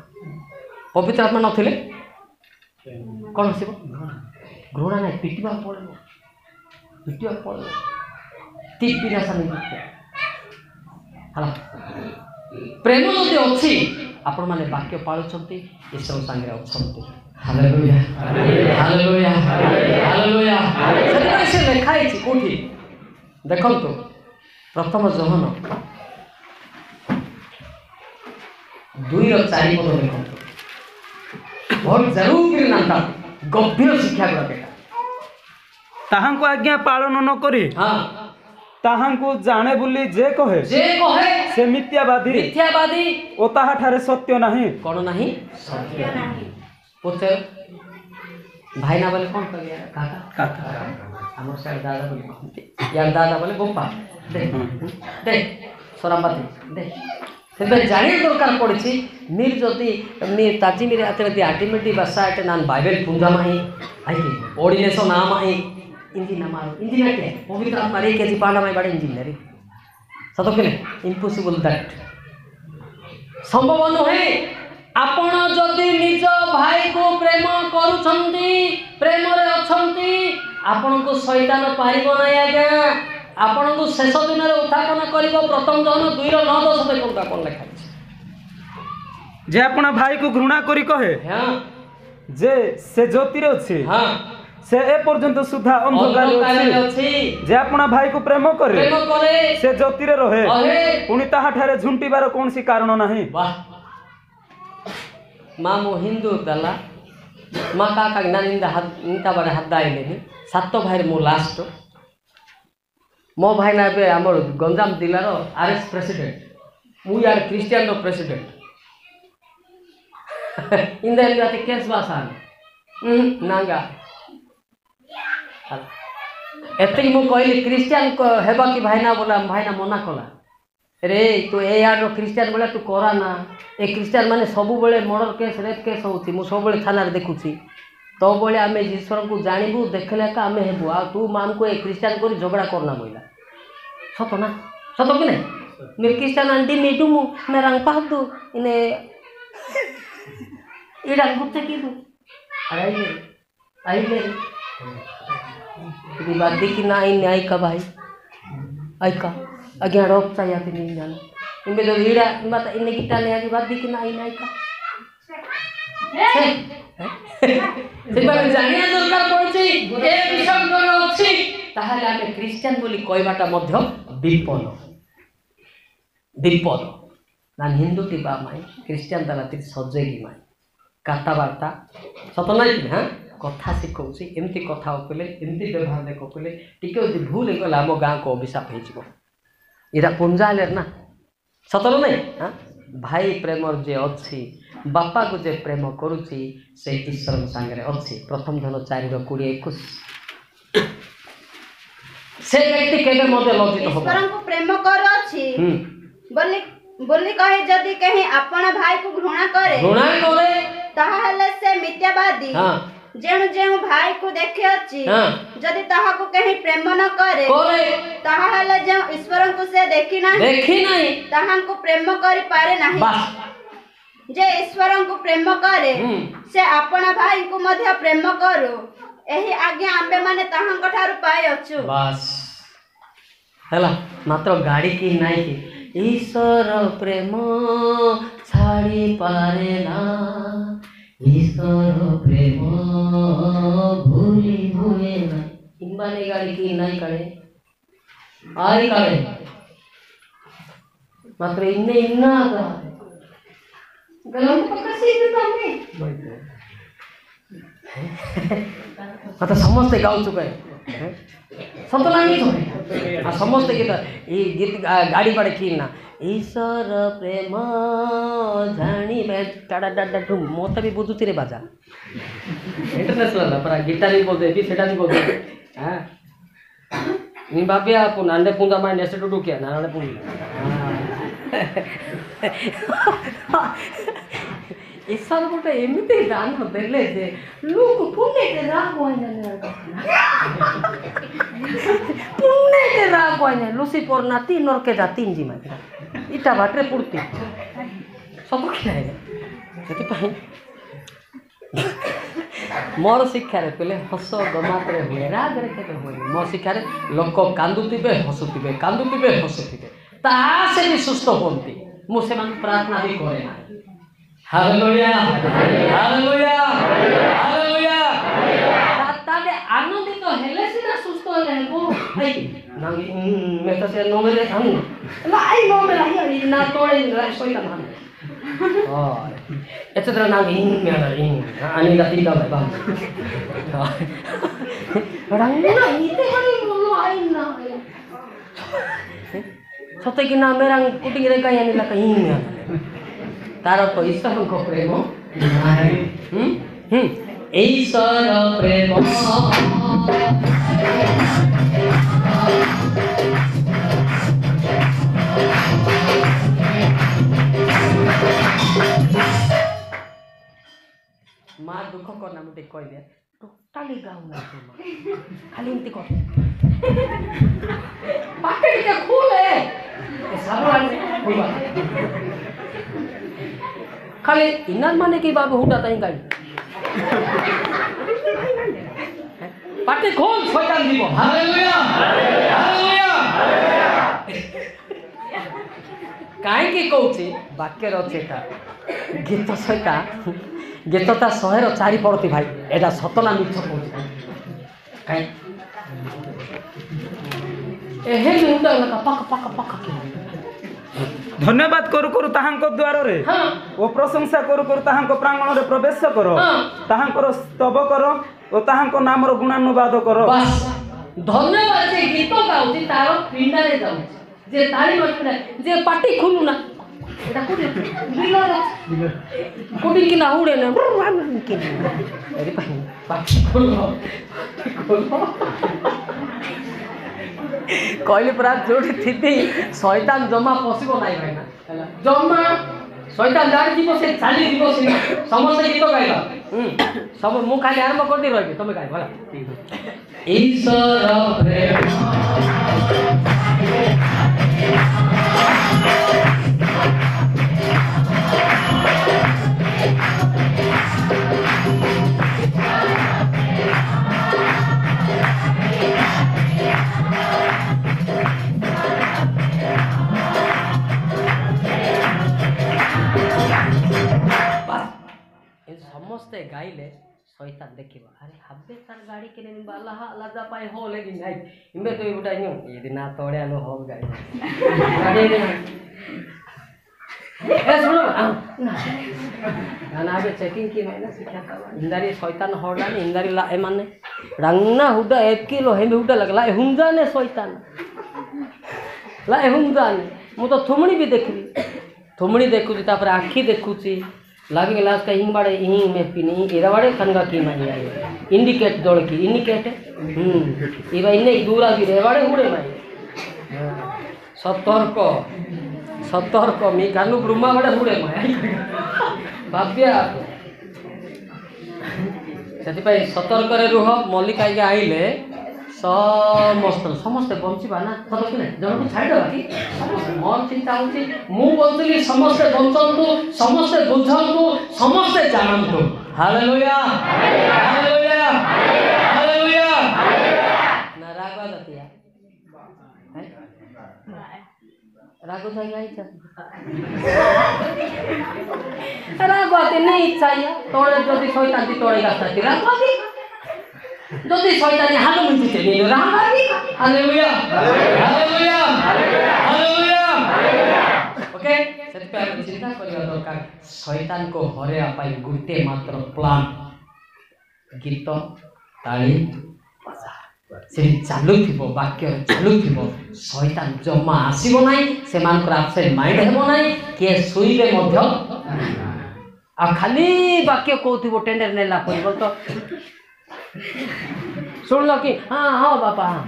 पवित्र आत्मा नथिले कौन आसबो घृणा नहीं पिटिबा पड़े तीर विनाश नहीं हला प्रेम जदि अच्छी आपण माने वाक्य पाळुछंती ईश्वर संगे अछंती हालेलुया हालेलुया हालेलुया सेतबे से लिखा है कोठी देखंतु प्रथम जोहन 2:4 पद देखंतु बहुत जरूरी नाता गंभीर शिक्षा गुड़ा बेटा ताहांको आज्ञा पालन न करी हां ताहांको जाने बुली जे कहे से मिथ्यावादी ओ ताहा ठारे सत्य नहीं कौन नहीं सत्य नहीं पुत्र भाई ना बोले कौन कह गया काका हमर साइड दादा बोले कहते यार दादा बोले गोपा दे सरामबाती दे से जानी दरकार पड़ी मीर जदि मीर ताजी मेरे आते आल्टीमेटली बसा एटे नान बाइबल पूंजा माही आई ऑर्डिनेशन नाम आई इंजीनियर मारो इंजीनियर के पवित्र आत्मा रे के जी पांडा में बड़े इंजीनियर सतो के इम्पॉसिबल दैट संभव नहे आपण जदि निज भाई को प्रेम करूछंती प्रेम रे अछंती आपण को शैतान पारिबो नै आज्ञा आपण को शेष दिन रे उत्थापन करिवो प्रथम जन 2:9-10 देखंता कोन लिखा छै जे आपण भाई को घृणा करी कहे हां जे से ज्योति रे अछि हां से ए पर्यंत सुधा अंधकार अछि जे अपना भाई को प्रेम करे से ज्योति रे रहे पुनी ताहा ठारे झुंटीबार कोन सी कारण नाही वाह माँ मो हिंदू दला माँ काका नानिंदा इंता बड़े हद्दा आइले सात भाई मो लास्ट मो भाई ना बे हमर गंजाम जिल्ला रो आरएस प्रेसिडेंट मु यार क्रिश्चियन रो प्रेसिडेंट इंदा एलियाते केस बासान नांगा एतकी मु कहली क्रिश्चियन को हेबा की भाई ना बोला भाई ना मना कला रे तू ए यार रो क्रिश्चियन बोला तू करा ना ए क्रिश्चियन माने सब बेले मर्डर केस रेप केस होती मु सब बेले थाना रे देखुची तो बोले आमे ईश्वर को जानिबू देखले का आमे हेबू आ तू मान को ए क्रिश्चियन को झगड़ा करना बोला सत ना सत कि नहीं मेरे क्रिश्चियन आंटी मीटू मु मैं रंग पा दू इने इडा गुप्त की दू आई ले बात देखी ना इन आई का भाई आई का अज्ञा रोक चाहिए थी नहीं जाना इनमें जो हीरा बात इन्हें गिटा ले आगे बात देखी ना इन आई का से बात जानिया दरकार पड़छि ए विषय करे अछि ताहाले आमे क्रिश्चियन बोली कहबाटा मध्य विपद ना हिंदू टिबा माई क्रिश्चियन दलाती सजेगी माई कथबार्ता सत नहीं हाँ कथा शिखाऊँ एमती कथा कले एमती व्यवहार देख कले टिके यदि भूल होगला आम गाँ को अभिशाप हो इरा पुंजा हेले ना सतर नहीं हाँ भाई प्रेम जे अच्छी बापा को जे प्रेम करुच्ची से ईश्वर सांगे अच्छी प्रथम धन 4:20-21 से व्यक्ति केबे मते लज्जित हो ईश्वर को प्रेम कर अछि बोली कहे जदि कहीं अपन भाई को घृणा करे ताहाले से मिथ्यावादी हां जेणु जेणु भाई को देखे अछि जदि ताहा को कहीं प्रेम न करे ताहाले जे ईश्वर को से देखी नहीं ताहा को प्रेम करि पारे नहीं बस जे ईश्वर को प्रेम करे से अपन भाई को मध्य प्रेम करू एही आज्ञा आंबे माने ताहां ठारू पाए अछु बस हला मात्र गाड़ी की नहीं की ईश्वर प्रेम छाड़ी पारे ना ईश्वर प्रेम भूली हुए ना इनबाने गाड़ी की नहीं करे आई करे मात्र इन्ने इन्ना गलम पक्का सीधे तामे मतलब समस्त गाँव चुका है सतना नहीं तो समस्त गीत ये गीत गाड़ी पड़े की ना ईश्वर प्रेम जानी टाटा टाटा ठुम मत भी बुझुती रे बाजा इंटरनेशनल ना पर गिटार भी बोलते भी सेटा भी बोलते हां नी बाबिया आपको नांडे पुंगा मां नेसे टुटू क्या नांडे पुंगी ईश्वर गोटे एमती दान देले जे लोक पुण्य के राग पुण्य के राग लुसीफर ना 3 नरके जा 3 जीमा इटा बाटे पूर्ति सब खाए से मोर शिक्षा पहले हस गमात्रे हुए राग रे हुए मो शिक्षा लोक कांदुथिबे हसुथिबे से भी सुस्थ होती मुझे प्रार्थना भी करे ना हालेलुया हालेलुया हालेलुया ताले आनंदित हेले सिना सुस्थ हेले को आई नांगी मैं तो से नो मेरे हम लाई नो मेरा ही ना तोड़े सोई का हम एते तरह नांगी में आनी राती का बाबा रंगना इते हरी बोलो आई ना सत्य कि ना मेरा कुटिंग रे कहीं आनी ला कहीं में तार तो ईश्वर को प्रेम ईश्वर प्रेम माँ दुख करना मुझे कह दे टोटाली गाँव ना खाली इनती कर पाटे के खोले खाली इन्ना माने की बाबू हुटा ताई गाई पाटे खोल शैतान जीव हालेलुया हालेलुया काहे की कहूची वाक्य रचेता गीत सहिता गीतटा 104 पड़ती भाई एटा सतना मिछ कहूची काहे एहे हुटा लका पक पक पक धन्यवाद करू करू ताहांक द्वार रे ओ प्रशंसा करू करू ताहांक प्रांगण रे प्रवेश करो ताहांकर स्तव करो ओ ताहांक नाम रो गुणानुवाद करो बस धन्यवाद जे गीत गाउची तारो पिंडा रे जाउ जे ताली मत जे पाटी खुलु ना एटा कोडी बिलर कोडी कि ना उड़े ना कि अरे पाटी खुलु कहली पूरा जोड़ी थी शैतान जमा पशिब ना भाई जमा शैतान जाड़ी जीव से चाली जीव से समस्त गीत गाइल सब मु खाली आरंभ कर दी रही तुम गाय भला ईश्वर प्रेम समस्ते गाइले शैतान देखिबो अरे हब्बे तार गाड़ी के ने बाला लजा पाए हो लेकिन गाई इमे तो उठा न्यू ये दिन तोड़े आलो हो गाई गाड़ी रे ए सुनो ना आगे चेकिंग की मैंने सिखा इंदारी शैतान होड़ा ने इंदारी ला ए माने रंगना हुडा 1 किलो हेमे हुडा लगला ए हुंजा ने शैतान ला ए हुंजा ने मु तो थुमणी भी देखली थुमणी देखुची तापर आखी देखुची लागे ग्लास का हिंग बाड़े हिंग में पीनी इरा बाड़े खनगा की माई आई इंडिकेट जोड़ की इंडिकेट इवा इन्ने दूरा भी रे बाड़े हुड़े माई सतर्क मी कानु ब्रह्मा बाड़े हुड़े माई भाव्या सेति पई सतर्क रे रुह मल्लिका के आइले समस्त बंचीबा ना सत कि जन को छाड़ दवा कि मोर चिंता होची मु बंचली समस्त बंचंतु समस्त बुझंतु समस्त जानंतु हालेलुया हालेलुया हालेलुया ना रागवा दतिया रागो जाई आई छ रागवा ते नहीं इच्छा या तोड़े जदी शैतान दी तोड़े गास्ता ती रागवा दी जदि शैतान हालो मुंती ते नीलो रागवा हालेलुया हालेलुया हालेलुया ओके सेति पे हम चिंता करिया दरकार शैतान को हरेया पाई गुटे मात्र प्लान गीत ताली बजा से चालू थिबो वाक्य चालू थिबो शैतान जम्मा आसीबो नाही से मानकर एब्सेंट माइंड हेबो नाही के सुइबे मध्य आ खाली वाक्य कहथिबो टेंडर नेला करिबो तो सुन लो कि हाँ हाँ बापा हाँ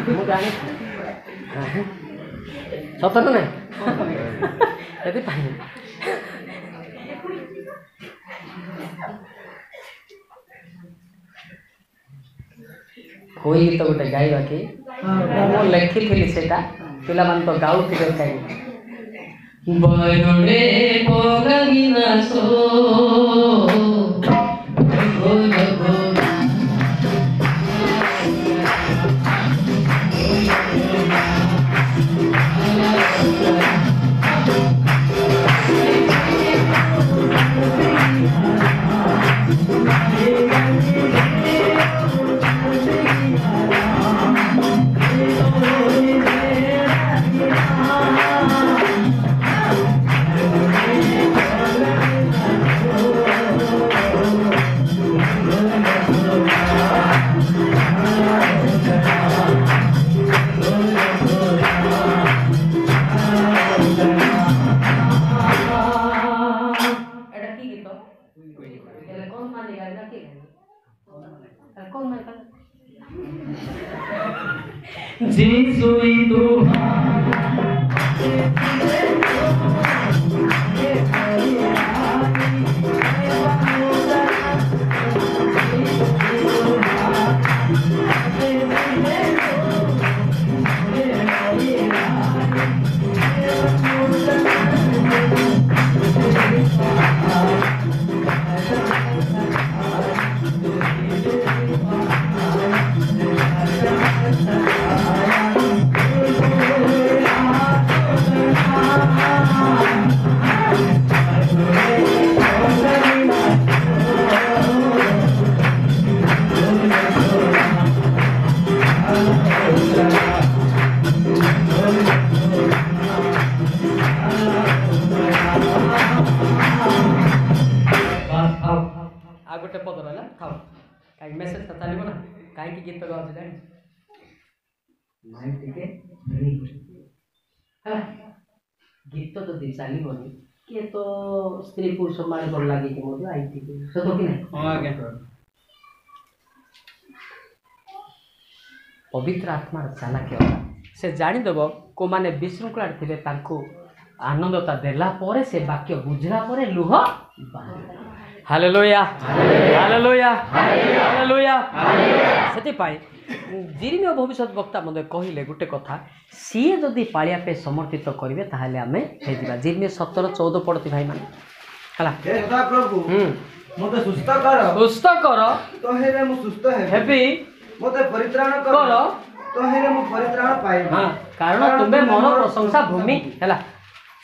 मु जाने सत ना कोई गीत गोटे गाइबा कि ମୁଁ ଲେଖିଥିଲି ସେଟା ପିଲାମାନେ ତ ଗାଉଥିବେ ଖାଇକି ବରଡେ ପଗିନା ସୋ गोटे पद रहा खाओ कहीं मेसेज तो चलो ना कहीं गीत गाँव जानी गीत तो दी चलनी किए तो स्त्री पुरुष मार कर लगे कि मुझे आई थी सत कि नहीं पवित्र आत्मार चालाकी होता से जानीदेव को मैंने विशृंखला थे आनंदता देला परे से वाक्य बुझला परे लुह हालेलुया हालेलुया हालेलुया सेति पाई जिरिमिया भविष्यत वक्ता मते कहिले गुटे कथा सीए जदि पालिया पे समर्पित करिवे ताहाले आमे हे दिबा जिरिमिया 17:14 पढति भाई माने हला हे सदा प्रभु मते सुस्थ कर तो हेरे मु सुस्थ हेबी मते परित्राण कर तो हेरे मु परित्राण पाई हां कारण तुमे मन प्रशंसा भूमि हला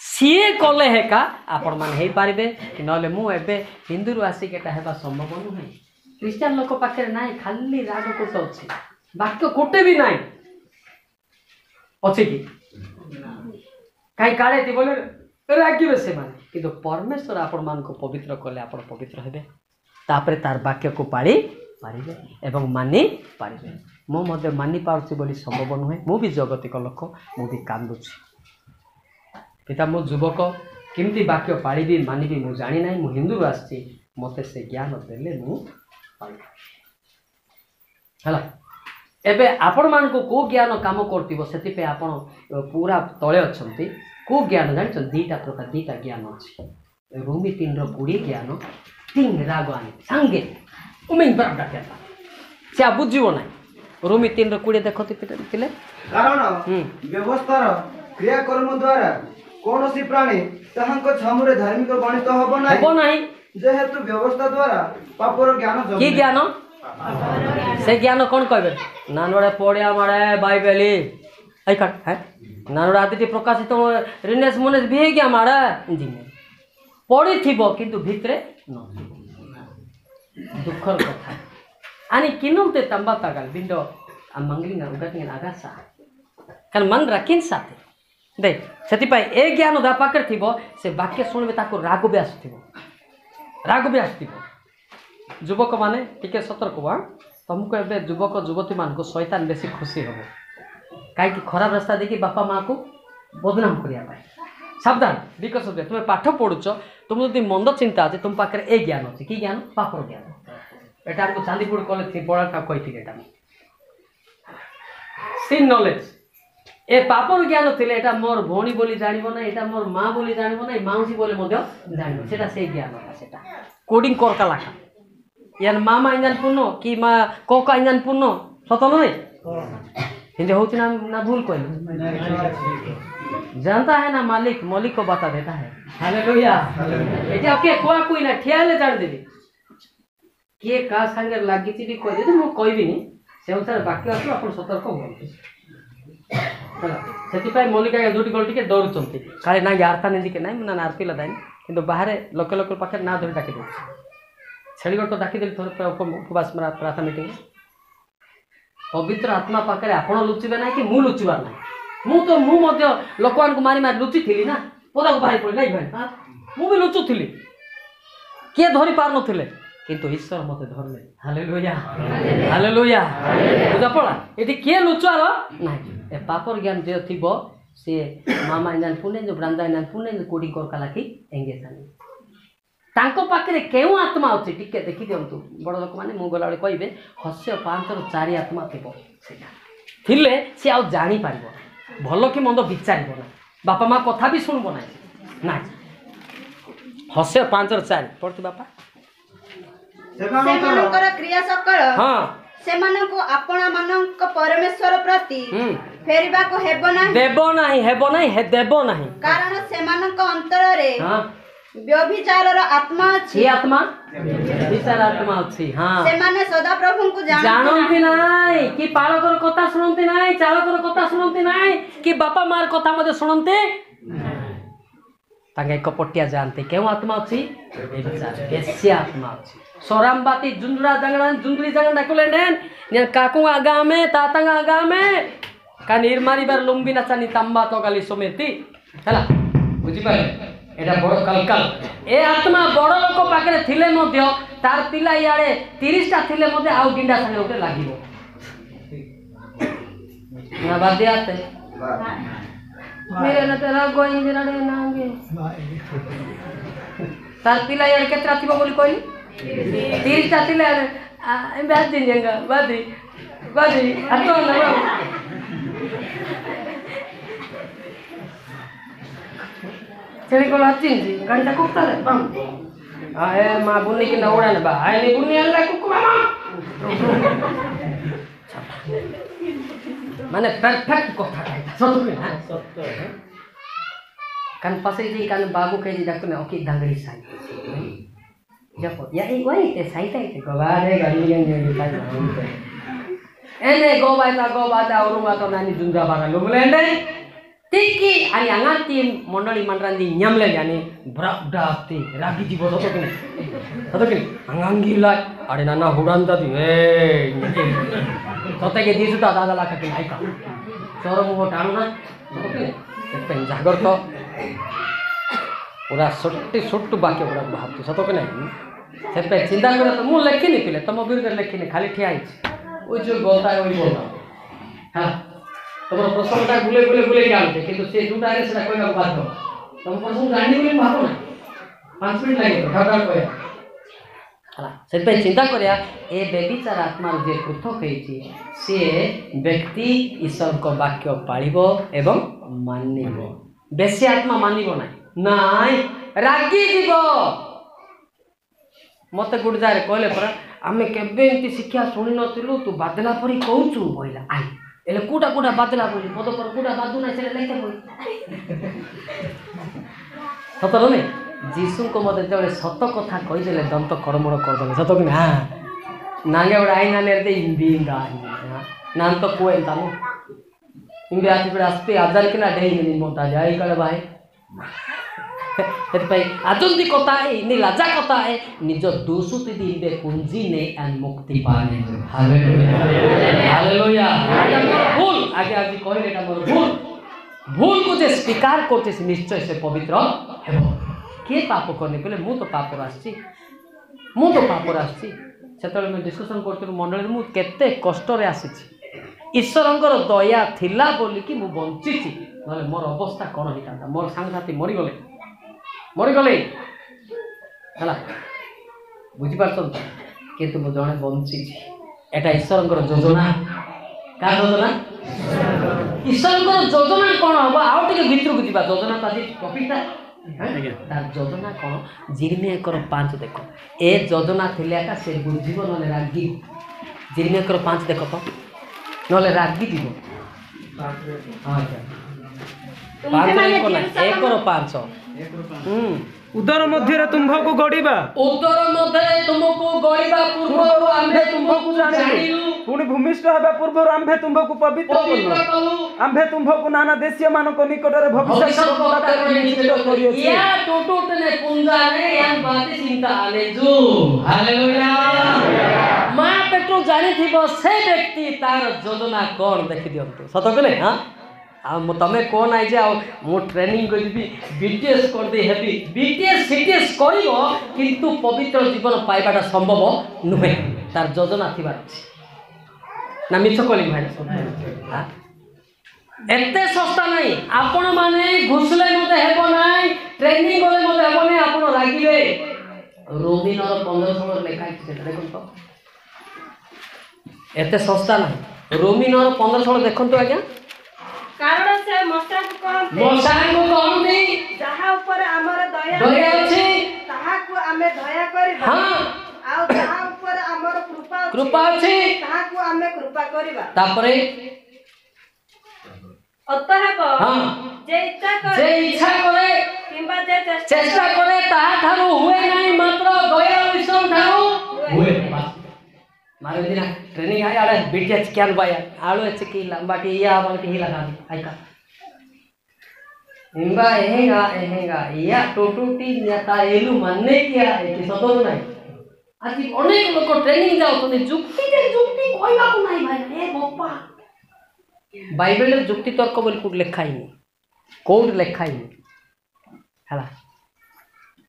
सीए कले हेका आपण मान हे पारिबे कि नले मु एबे हिंदू आसी केटा हेबा संभव नहीं क्रिश्चियन लोक पाखे नाही खाली राग कोस अछि वाक्य कोटे भी नाही अछि कि काई काळे ती बोले रागिबे से माने किंतु परमेश्वर आपण मान को पवित्र कले आपण पवित्र हेबे तापरे तार वाक्य को पाळी पारिबे एवं मानि पारिबे मो मध्ये मानि पाउछि बोली संभव नहे मु भी जगतिक लोक मु भी कांदुछि पिता मो युवक केमती वाक्य पाड़ी मानिबी मु जानी ना मु हिंदू आसी मते से ज्ञान देले मु हला एबे आपण मान को ज्ञान काम करतिबो सेति पे आपण पूरा तळे अछंती को ज्ञान जान दीटा प्रकार दीटा ज्ञान अछि रोमी 3 रो 20 ज्ञान 3 राग आनी संगे उमेन बराबर कहता से बुझिबो ना रोमी 3 रो 20 देखति पिले कारण व्यवस्थार क्रियाकर्म द्वारा कौन सी प्राणी ताहांको छमुरे धार्मिक गणित हबो नाही जेहेतु व्यवस्था द्वारा पापर ज्ञान की ज्ञान से ज्ञान कोन कहबे नानोडे पड़िया मारे बाइबेली आई काट है नानोडे आदिति प्रकाशित रिनेस मुनेस भी गया मारे इंजीनियर पड़ी थिबो किंतु भितरे न दुखर कथा आनी किनुते तंबा तागल बिंडो मंगलिंगा उगतिंगा आगासा कल मन रखिन साथे दे सेति पाई ए ज्ञान दा पाकर थिबो से वाक्य सुनबे ताको राग भी आसथिबो युवक माने टिके सतर्क हुआ तुमको एबे युवक युवती मान को शैतान बेसी खुशी होबो काई कि खराब रास्ता देखि बापा मां को बदनाम करिया पाए सावधान बिकॉज़ ऑफ तुम पाठ पढुछ तुम जदि मंद चिंता अछि तुम पाकर ए ज्ञान अछि कि ज्ञान पापर ज्ञान एटा को चांदीपुर कॉलेज थी पढ़ा का कहिथि एटा सिन नॉलेज ए पापर ज्ञान थिले एटा मोर भौणी बोली जानिबो ना एटा मोर मां बोली जानिबो ना माउसी बोली मध्य जानिबो सेटा से ज्ञान सेटा कोडिंग करका लाखा यार मामा इंजन पुनो कि मा कोका इंजन पुनो सत नहीं हिंदी होती ना भूल कहलु जानता है ना मालिक मलिक को बता देता है हालेलुया एटा के कोआ कोई ना ठियाले जान देबी किए का संगे लागी छी भी कहि दे मु कहबी नि से अनुसार बाकी आसु अपन सतर्क होंगे से मल्लिका दुटी गल टे दौड़ चलती काले ना यारता नहीं के ना ना आरती लदानी कि बाहर लोक लोक पाखे ना धरी डाकी दूँ छेड़ी गोट डाकीदेली थोड़े उपवास प्रार्थना मीटिंग पवित्र आत्मा पाखे आपण लुचिबे ना कि मु लुचिबार ना मु लोक मारी मारी लुचि थी ना पदा को बाहर पड़ी ना भाई मु भी लुचुली किए धरी पार नथिले किंतु ईश्वर मते धरले हालेलुया हालेलुया बुझा पड़ा ये किए लुचुआर ना ए पापर ज्ञान जो थी सी मामा इन पुणे जो ब्रांदा इन पुणे कोडी कर कला की एंगेज तांको पाखे केउ आत्मा अच्छी टिके देखी दिंतु बड़ लोक मैंने मु गला कहे हस्य 5 ରୁ 4 आत्मा थी थिले सी आ जानी पार भल कि मंद विचार ना बापा माँ कथा भी शुणब ना हस्य 5 ରୁ 4 पढ़ती बापा क्रिया सकल हाँ सेमानंको आपणा मानंक परमेश्वर प्रति फेरिबा को हेबो नाही हेबो नाही हे देबो नाही कारण सेमानंक अंतर रे हां व्यभिचारर आत्मा अछि आत्मा व्यभिचार आत्मा अछि हां सेमाने सदा प्रभु को जानंती नाही कि पालकर कथा सुनंती नाही चालकर कथा सुनंती नाही कि बापा मार कथा मध्ये सुनंती तांगे कपटिया जानते केउ आत्मा अछि व्यभिचार बेस्य आत्मा अछि सोरामबाती जुंदरा जंगड़ा जुंदरी जंगड़ा डाकुलेंडेन ने काकू आगामे तातांग आगामे का निर्मारी बार लंबी नाचानी तंबा तो गाली समेती हला बुझी पाए एटा बड़ कलकल ए आत्मा बड़ लोक पाखरे थिले मध्य तार पिला याडे 30 टा थिले मध्य आउ गिंडा संगे उठे लागिबो ना बादियाते मेरे न तेरा गोइंजरा रे नांगे तार पिला याडे केत्रा थिबो बोली कहली 30 टा थिले ब्याज दिन जंगा बादी अतो ना चली को लाचिन जी घंटा कुत्ता रे बम आए मां बुनी के नौड़ा ने बा आए ने बुनी अल्लाह कुकु मामा माने परफेक्ट कथा कहता सत्य ना सत्य कान पासे जी कान बाबू कह जी डाक्टर ने ओके दांगड़ी साई जब या ए वही ते साई ते गवारे गलियन जे काय एने गोबाता और मा तो नानी जुंजा बागा लोमलेंडे टिकी आणि अंगाती मंडळी मंडरांदी न्यामले आणि ब्राडाती रागी जीव होतो की अंगांगी लाय अरे नाना हुडांता दी ए सते के दिसुता दादा ला का नाही का चोर मुह टाणू ना ते जागर तो पूरा छोट्टू बाकी पूरा भाबती सतो के नाही से चिंता करे तो मु लेखिनी पिले तुम बिरुदे लेखिनी खाली ठिया आइछ ओ जो बोलता है वही बोलता हां तमर प्रश्नटा गुले जानते किंतु से दुटा रे सेटा कहबा बाध्य तुम प्रश्न जानि बोली भाबो ना 5 मिनिट लागे तो ठाडा कहया हला से चिंता करया ए बेबिचार आत्मा जे पृथक हेछि से व्यक्ति ईश्वर को वाक्य पाळिबो एवं मानिबो बेसी आत्मा मानिबो नाइ रागी जीवो मते गुडजारे कहले पर आमे केबे एंती शिक्षा सुनि नथिलु तू बादला परी कहूचु बोइला आई एले कुटा बादला बोली पद पर कुटा बादू ना से लेके बोल सतर ने जीसु को मते जले सत कथा कहि देले दंत कर्मण कर देले सत कि हां नांगे उडा आई नाले दे इंदी इंदा नान तो कोए तानो इंबे आती पर आस्ते आदर किना डेई नि मोता जाई कले भाई आजंती कथा है इन्हें लाजा कथा है निज दोषुति दीबे कुंजी ने एंड मुक्ति पाने हालेलुया भूल आगे आज कहले एटा मोर भूल को जे स्वीकार करते से निश्चय से पवित्र हेबो के पाप करने पले मु तो पाप रास्ती सेतले मैं डिस्कशन करते मंडली मु केते कष्ट रे आसीछि ईश्वरंकर दया थिला बोली कि मु बंचिछि नले मोर अवस्था कोन हिता मोर सांगसाथी मरी गले हला बुझी पारछन किंतु मु जणे बंची एटा ईश्वरंकर योजना का योजना ईश्वरंकर योजना कोन हबा आउ टिके भितर को दिबा योजना तादी टॉपिकटा तार योजना कोन जिरमिया कर 5 देखो ए योजना थिले का से बुझिबो नले रागी जिरमिया कर 5 देखो तो नले रागी दिबो एक रो 5 उदर मध्य तुम्भको गड़ीबा उदर मध्य तुमको गड़ीबा पूर्व आम्भे तुमको जानिलु पुणी भूमिष्ठ हेबा पूर्व आम्भे तुमको पवित्र कलु आम्भे तुमको नाना देशीय मानक निकटरे भविष्य या टोटोटने पुंजाने यान बाते चिंता आले जो हालेलुया मां पेट्रो जानि थिबो से व्यक्ति तार योजना कोन देखि दियंतु सत कहले हां तमें कौन आई जे मो ट्रेनिंग करी बीटीएस कर दे हेबी बीटीएस सीटीएस करिवो किंतु पवित्र जीवन पाइबाटा संभव नुहे तार योजना थिबार ना मिछ कली भाई हां एते सस्ता नहीं आपण माने घुसले मते हेबो नाही ट्रेनिंग गले मते हेबो नाही आपण लागिबे रोमी नर 1500 लेखा छै देखन तो एते सस्ता नहीं रोमी नर 1500 देखन तो आज्ञा कारण से मशा को कहते जहा ऊपर हमर दया अछि ताहा को हमें दया करबा हां आ जहा ऊपर हमर कृपा अछि ताहा को हमें कृपा करबा तापरे अतः को हां जे इच्छा करे किबा जे चेष्टा करे ताहा थारो हुए नाही मात्र दया विषम थारो हुए मारे दिना ट्रेनिंग आया आले बीटीएच क्या बाया आलो एच की लंबाटी या बाटी ही लगा आइका इंबा एहेगा या टोटोटी नेता एलु मानने क्या है कि सतो नाही आजि अनेक लोक ट्रेनिंग जाओ तो जुक्ति कहला को नाही भाई ए बप्पा बाइबल जुक्ति तर्क बोल कुड लेखाई कोड लेखाई हला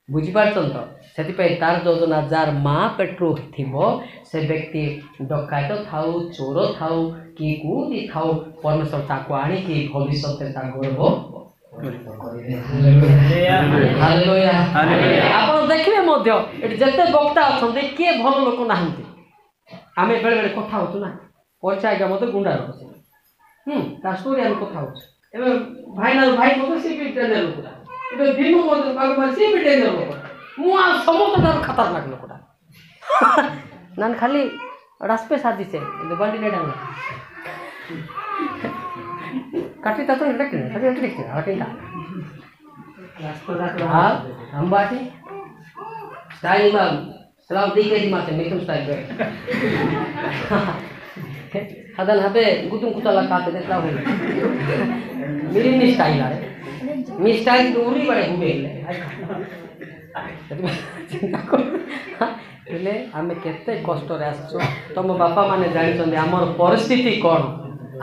बुझी पारछन तो सेति पे तार योजना जार मां पेट्रो थिबो से व्यक्ति डकायत थाउ चोर थाउ कि कोदी थाउ परमेश्वर ताको आनी कि भविष्य ता गौरव हालेलुया आपण देखिबे मध्य एट जते वक्ता अछंदे के भल लोक नाहंती आमे बेले बेले कथा होतु ना परिचय आज्ञा मते गुंडा रखसे ता स्टोरी हम कथा होछ एबे भाई मते से भी टेंडर लोकटा एबे भीमो मते बाग से भी टेंडर लोकटा मु आ समस्त तार खतरनाक लोकटा नान खाली रास्पे साथी से बंडी ने डांगा काटी ता तो रख हटिंगा हां हम बाटी स्टाइल में सलाम दी के दिमाग से मिथुन स्टाइल पे हदन हबे गुतुम कुतला काते देखला हो मेरी नि स्टाइल आरे मी स्टाइल दूरी बड़े हुए हेले आमे केते कष्ट रे आछो तम बापा माने जानि छन हमर परिस्थिति कोन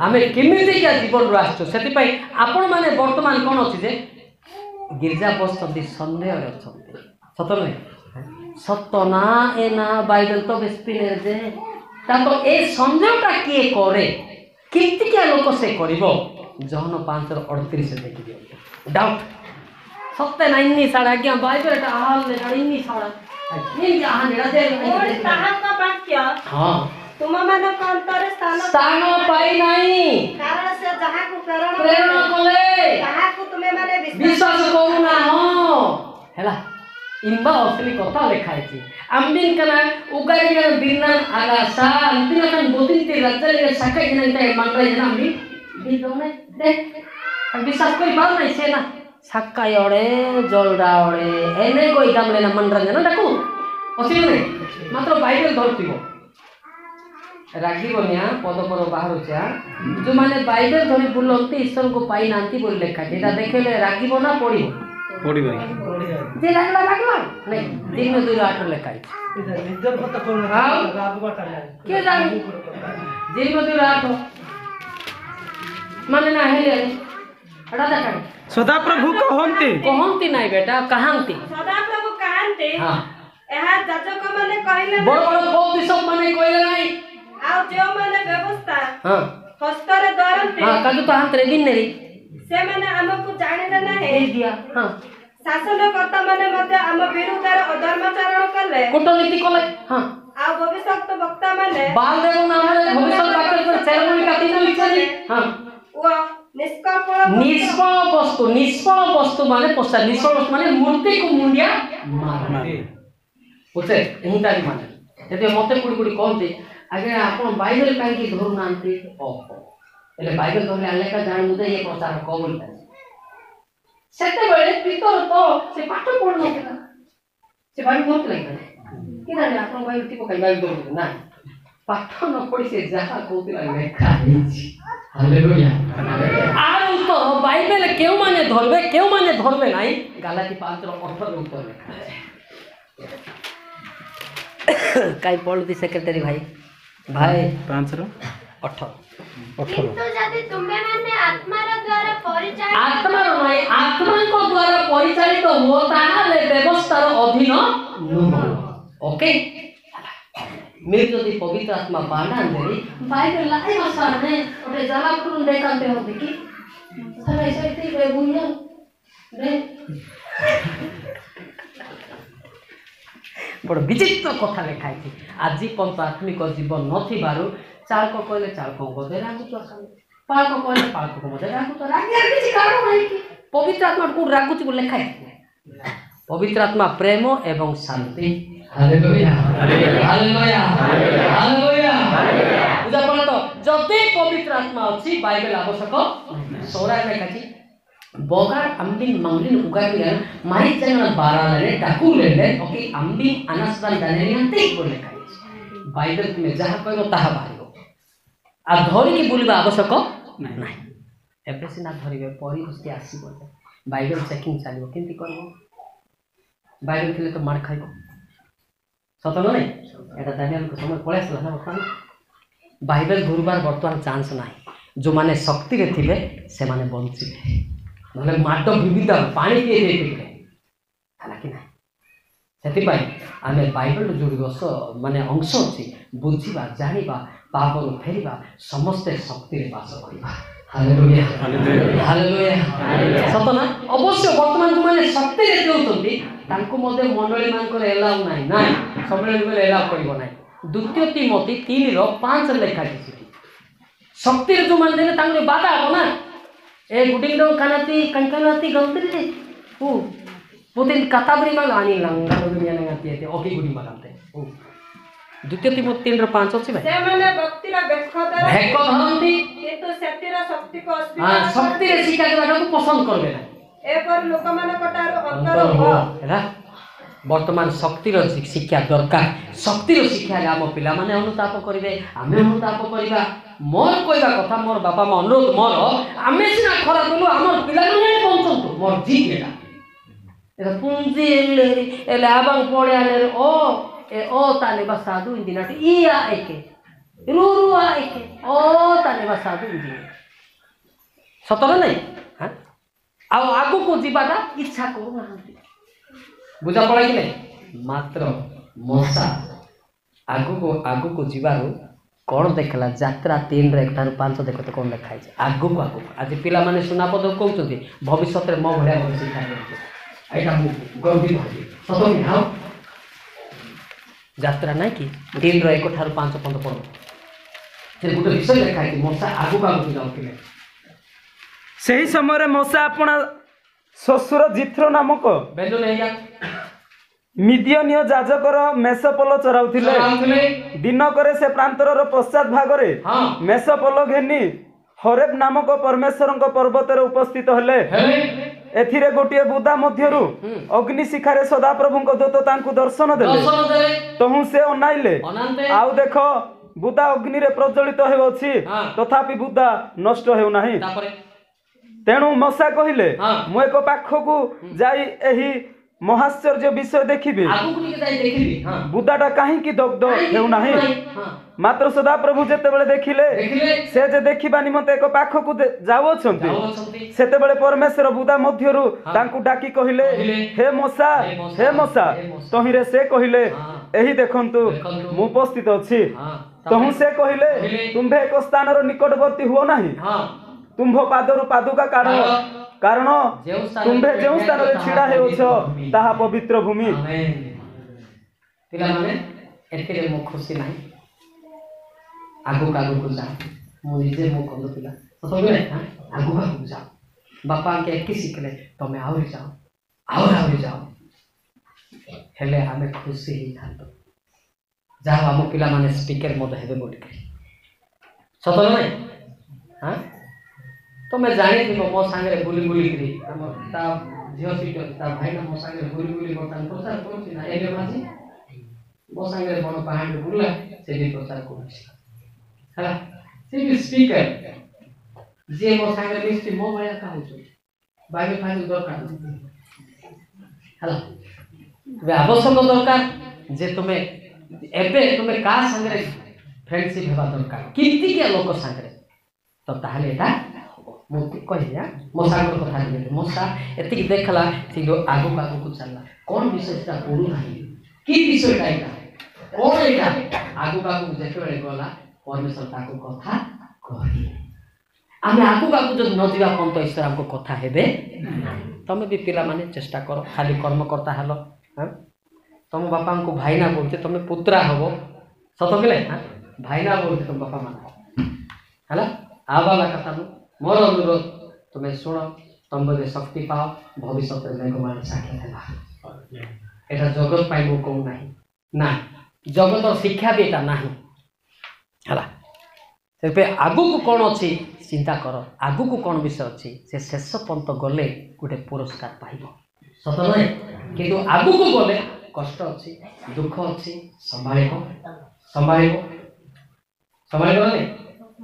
आमे केमिति के जीवन रो आछो सेति पई आपण माने वर्तमान कोन अछि जे गिरजा बसती संदेह रे छथि सत नै सत्य ना ए ना बाइबल तो बेस्पिने जे ता तो ए संदेहटा के करे किति के लोक से करिवो जहन 5:38 देखि दियो डाउट सत्य नाइनी साडा क्या बाइबल टा हाल ले नाइनी साडा इन क्या हानेडा दे और ताहा का वाक्य हां तुम मानो अंतर स्थान पाई नहीं कारण से जहां को प्रेरणा कले ताहा को तुमे माने विश्वास करू ना हो हैला इनबा असली कथा लेखाय छी आम्बिन कना उगारी न बिरनान आगासा अंतिम कन बोतिते राज्य साकाय जन मंगला जन आम्बि दी दोने दे विश्वास कोई बात नहीं से ना साकाय ओडे जलडा ओडे एने कोई गामले ना मनोरंजन डाकू असली नहीं मात्र बाइबल धरतिबो रागिबनिया पद पर बाहर जा जो माने बाइबल धरि बुलंती ईश्वर को पाई नांती बोल लेखा एटा देखेले रागिबो ना पड़िबो जे लागला नहीं दिन में 2:8 लेखा निजर कथा कोन रागबाटा के जान दिन में 2:8 माने ना हेले अड़ा देखा सदा प्रभु कहंती नहीं बेटा कहांती सदा प्रभु कहांती हां एहा जाजक माने कहले बड़ बड़ बहुत सब माने कहले नहीं आ जो माने व्यवस्था हां हस्तरे दरंती हां काजू तो हांतरे बिननेरी से माने हमको जाने ना है दे दिया हां शासनकर्ता माने मते हम विरुद्धर अधर्माचरण करले कूटनीति कले हां आ भविष्यत वक्ता माने बालदेव नामरे भविष्यत वाक्य पर सेरेमनी का तीन विचारी हां वो निष्फल वस्तु माने पोसा निष्फल वस्तु माने मूर्ति को मुंडिया मार उसे एहिता माने जते मते कुडी कुडी कहते ଆଜ୍ଞା ଆପଣ ବାଇବେଲ କାହିଁକି ଧରୁନାହାନ୍ତି? ଓହୋ ହେଲେ ବାଇବେଲ ଧରିଲେ ଆଣିଲେ ଏକା ଜାଣିବୁ ଯେ ଇଏ ପ୍ରଚାର କବଲ ସେତେବେଳେ ପିତର ତ ସେ ପାଠ ପଢୁନଥିଲା ସେ ବାଇବେଲ ଧରୁଥିଲା କି ଜାଣି ଆପଣ ବାଇବେଲ ଥିବ କାହିଁ ବାଇବେଲ ଧରୁଥିଲେ ନା ପାଠ ନ ପଢି ସେ ଯାହା କହୁଥିଲା ଲେଖା ହେଇଛି। ହାଲେଲୁୟା। ଆଉ ତ ବାଇବେଲ କେଉଁମାନେ ଧରବେ ନାହିଁ ଗାଲାତି 5:18 ଉତ୍ତର ଲେଖା ଅଛି। କାଇଁ ପଢୁଛି ସେକ୍ରେଟାରୀ ଭାଇ 5:18 କିନ୍ତୁ ଯଦି ତୁମେମାନେ ଆତ୍ମାର ଦ୍ୱାରା ପରିଚାଳିତ ଆତ୍ମାର ନାହିଁ ଆତ୍ମାଙ୍କ ଦ୍ୱାରା ପରିଚାଳିତ ହୁଅ ତାହେଲେ ବ୍ୟବସ୍ଥାର ଅଧୀନ ନୁହଁ। ଓକେ मेरे जो पवित्र आत्मा बांधा अंदर बाइबल लाई मसाने और जला पुरुन देखाते हो देखी सब ऐसे इतनी बेबुनिया दे बड़ विचित्र कथा लिखाई थी आज पंत आत्मिक जीवन नथी बारु चालक कहले चालक मधे रागु तो पालक कहले पालक मधे रागु तो रागिया किछि कारण नाही कि पवित्र आत्मा को रागु छि लिखाई पवित्र आत्मा प्रेम एवं शांति। हालेलुया हालेलुया हालेलुया बुझा पड़े तो जदि पवित्र आत्मा अछि बाइबल आवश्यक सोरा लेखा छी बगार अंबिन मंगलिन उगाबिन मारी जन बाराले डाकू लेले ओके अंबिन अनसदान दानेरियंते बोले खाई बाइबल में जहा कहबो ताहा बारिबो आ धरि की बुलिबा आवश्यक नाही एबे सिना धरिबे परी हस्ती आसीबो बाइबल चेकिंग चलिबो केंती करबो बाइबल के तो मार खाइबो सत नहीं एटा दानियल को समय पड़े ना बर्तमान बाइबल गुरुवार बर्तमान चांस ना जो माने शक्ति रे थिबे से माने बंचिबे नले माट विविध पानी पिए देथिबे हालांकि ना सेति पाई आमे बाइबल जोड़ी माने अंश अछि बुझिबा जानिबा पापरु फेरिबा समस्त शक्ति रे वास करिबा। हालेलुया हालेलुया सत ना अवश्य वर्तमान जो माने शक्ति रे देउतंती तांको मध्ये मंडली मानकर एलाउ नाही ना सबले बेले एलाउ करिवो नाही। द्वितीय तिमोथी 3:5 लेखा अछि शक्ति रे जो मान देले तांको बाधा हो ना ए गुडिंग दो कानाती कंकनाती गंतरी दे ओ पोते कताबरी मा आनी लंगा दुनिया नगाती है ओके गुडी मानते ओ द्वितीय तिमोथी 3:5 अछि भाई से माने भक्तिरा भेक धरंती किंतु सेतिरा शक्ति को हां शक्ति रे शिक्षा देबा को पसंद करबे ना ए पर लोक मानकटारो अंतर हो हैला वर्तमान शक्तिर शिक्षा दरकार शक्तिर शिक्षा आम पिला माने अनुताप करिवे आमे अनुताप करिबा मोर कहवा कथा मोर बापा मा अनुरोध मोर आमे सिना खराब बोलू हमर पिला माने पहुंचंतु मोर जीकेटा एटा पुंजी एले आबां पड़े आले ओ ए ओ ताने बा साधु इंदिनाटी इया एके रुरुआ एके ओ ताने बा साधु इंदिना सतरे नहीं हां आ आगु को जीवाटा इच्छा करू नाहंती बुझा पड़ा कि नहीं मात्र मशा आगु को जीवारू कौन देखला यात्रा 3:1-5 देख तो कौन लिखाई आगु को आज पिला माने सुना पद कहउछथि भविष्य रे म भलिया भविष्य खाइ एटा गंभीर सतमी हाउ यात्रा नहीं कि 3:1-5 पद पड़ से गुटे विषय लिखाई मशा आगु जाउथिले सही समय मशा अपना शशुर जिथ्रो नामक बेंजो नहीं मिदियनीय जाजकर मेषपल चराउथिले दिनकरे से प्रांतर पश्चात भागरे मेषपल घेनी हरेब नामक परमेश्वरଙ୍କ पर्वतर उपस्थित हेले एथिरे गोटिए बुदा मध्यरु अग्नि शिखारे सदा प्रभुଙ୍କ दूत तांकु दर्शन देले तहु से अनाइले आउ देखो बुदा अग्नि रे प्रज्वलित हेउछि तथापि बुदा नष्ट हेउ नाही तेणु मशा कहिले मु एक पाखकु जाई एही महाश्चर्य विषय देखिबे बुदाटा कहीं की दग्ध हेउ नाही मात्र सदा प्रभु जेते बेले देखिले से जे देखिबा निमते एक पाखकु जाउछंती सेते बेले परमेश्वर बुदा मध्यरु तांकु डाकी कहिले हे मशा तहिरे से कहिले एही देखंतु मु उपस्थित अछि तहु से कहिले तुम्भे एक स्थानर निकटवर्ती हुओ नाही तुम्भ पादरु पादुका काढ कारण तुम्भे जेउ स्थान रे छिडा हेउछ ताहा पवित्र भूमि पिला माने एतिरे मो खुशी नाही आगु को जा मो निजे मो कंद पिला तो बे आगु जा बापा के एक सिखले तमे आउरी जाओ हेले हमें खुशी ही थातो ଯାହା ଆମ ପିଲାମାନେ ସ୍ପିକର ମଧ୍ୟ ହେବେ ବୋଲିକରି ସତ ନାଇଁ ହଁ ତମେ ଜାଣିଥିବ ମୋ ସାଙ୍ଗରେ ବୁଲି ବୁଲିକିରି ଆମ ତା ଝିଅ ସିଟି ତା ଭାଇନା ମୋ ସାଙ୍ଗରେ ବୁଲି ବୁଲି ବର୍ତ୍ତମାନ ପ୍ରଚାର କରୁଛି ନା ଏବେ ମାଝି ମୋ ସାଙ୍ଗରେ ବଡ଼ ପାହାଡ଼ ବୁଲିଲା ସେ ବି ପ୍ରଚାର କରୁଛି ହେଲା ସେ ବି ସ୍ପିକର ଯିଏ ମୋ ସାଙ୍ଗରେ ମିଶି ମୋ ଭଳିଆ କହୁଛୁ ବାଇବେଲ ଫାଇବେଲ ଦରକାର ହେଲା ଏବେ ଆବଶ୍ୟକ ଦରକାର ଯେ ତୁମେ ଏବେ ତୁମେ କାହା ସାଙ୍ଗରେ ଫ୍ରେଣ୍ଡସିପ୍ ହେବା ଦରକାର କେମିତିକିଆ ଲୋକ ସାଙ୍ଗରେ ତ ତାହେଲେ ଏଇଟା ମୁଁ କହିଲି ମୋ ସାଙ୍ଗର କଥା କହିଲି ମୋ ସାର୍ ଏତିକି ଦେଖିଲା ସେ ଆଗକୁ ଆଗକୁ ଚାଲିଲା କ'ଣ ବିଷୟ ସେଟା ପଢ଼ୁନାହିଁ କି ବିଷୟଟା ଏଇଟା କ'ଣ ଏଇଟା ଆଗକୁ ଆଗକୁ ଯେତେବେଳେ ଗଲା ପରମେଶ୍ୱର ତାକୁ କଥା କହିଲେ ଆମେ ଆଗକୁ ଆଗକୁ ଯଦି ନ ଯିବା ପର୍ଯ୍ୟନ୍ତ ଈଶ୍ୱର ଆମକୁ କଥା ହେବେ ତମେ ବି ପିଲାମାନେ ଚେଷ୍ଟା କର ଖାଲି କର୍ମକର୍ତ୍ତା ହେଲ ତମ ବାପାଙ୍କୁ ଭାଇନା ବୋଲୁଛେ ତମେ ପୁତ୍ରା ହବ ସତ କହିଲେ ଭାଇନା ବୋଲୁଛେ ତମ ବାପା ମାନେ ହେଲା ଆବାଲା କଥା ମୋର ଅନୁରୋଧ ତୁମେ ଶୁଣ ତମେ ଶକ୍ତି ପାଅ ଭବିଷ୍ୟତରେ ମେଘମାନେ ସାକ୍ଷାତ ହେବା ଏଇଟା ଜଗତ ପାଇଁ ମୁଁ କହୁନାହିଁ ନା ଜଗତର ଶିକ୍ଷା ବି ଏଇଟା ନାହିଁ ହେଲା ସେଥିପାଇଁ ଆଗକୁ କ'ଣ ଅଛି ଚିନ୍ତା କର ଆଗକୁ କ'ଣ ବିଷୟ ଅଛି ସେ ଶେଷ ପର୍ଯ୍ୟନ୍ତ ଗଲେ ଗୋଟେ ପୁରସ୍କାର ପାଇବ ସତ ନୁହେଁ କିନ୍ତୁ ଆଗକୁ ଗଲେ କଷ୍ଟ ଅଛି ଦୁଃଖ ଅଛି ସମ୍ଭାଳିବ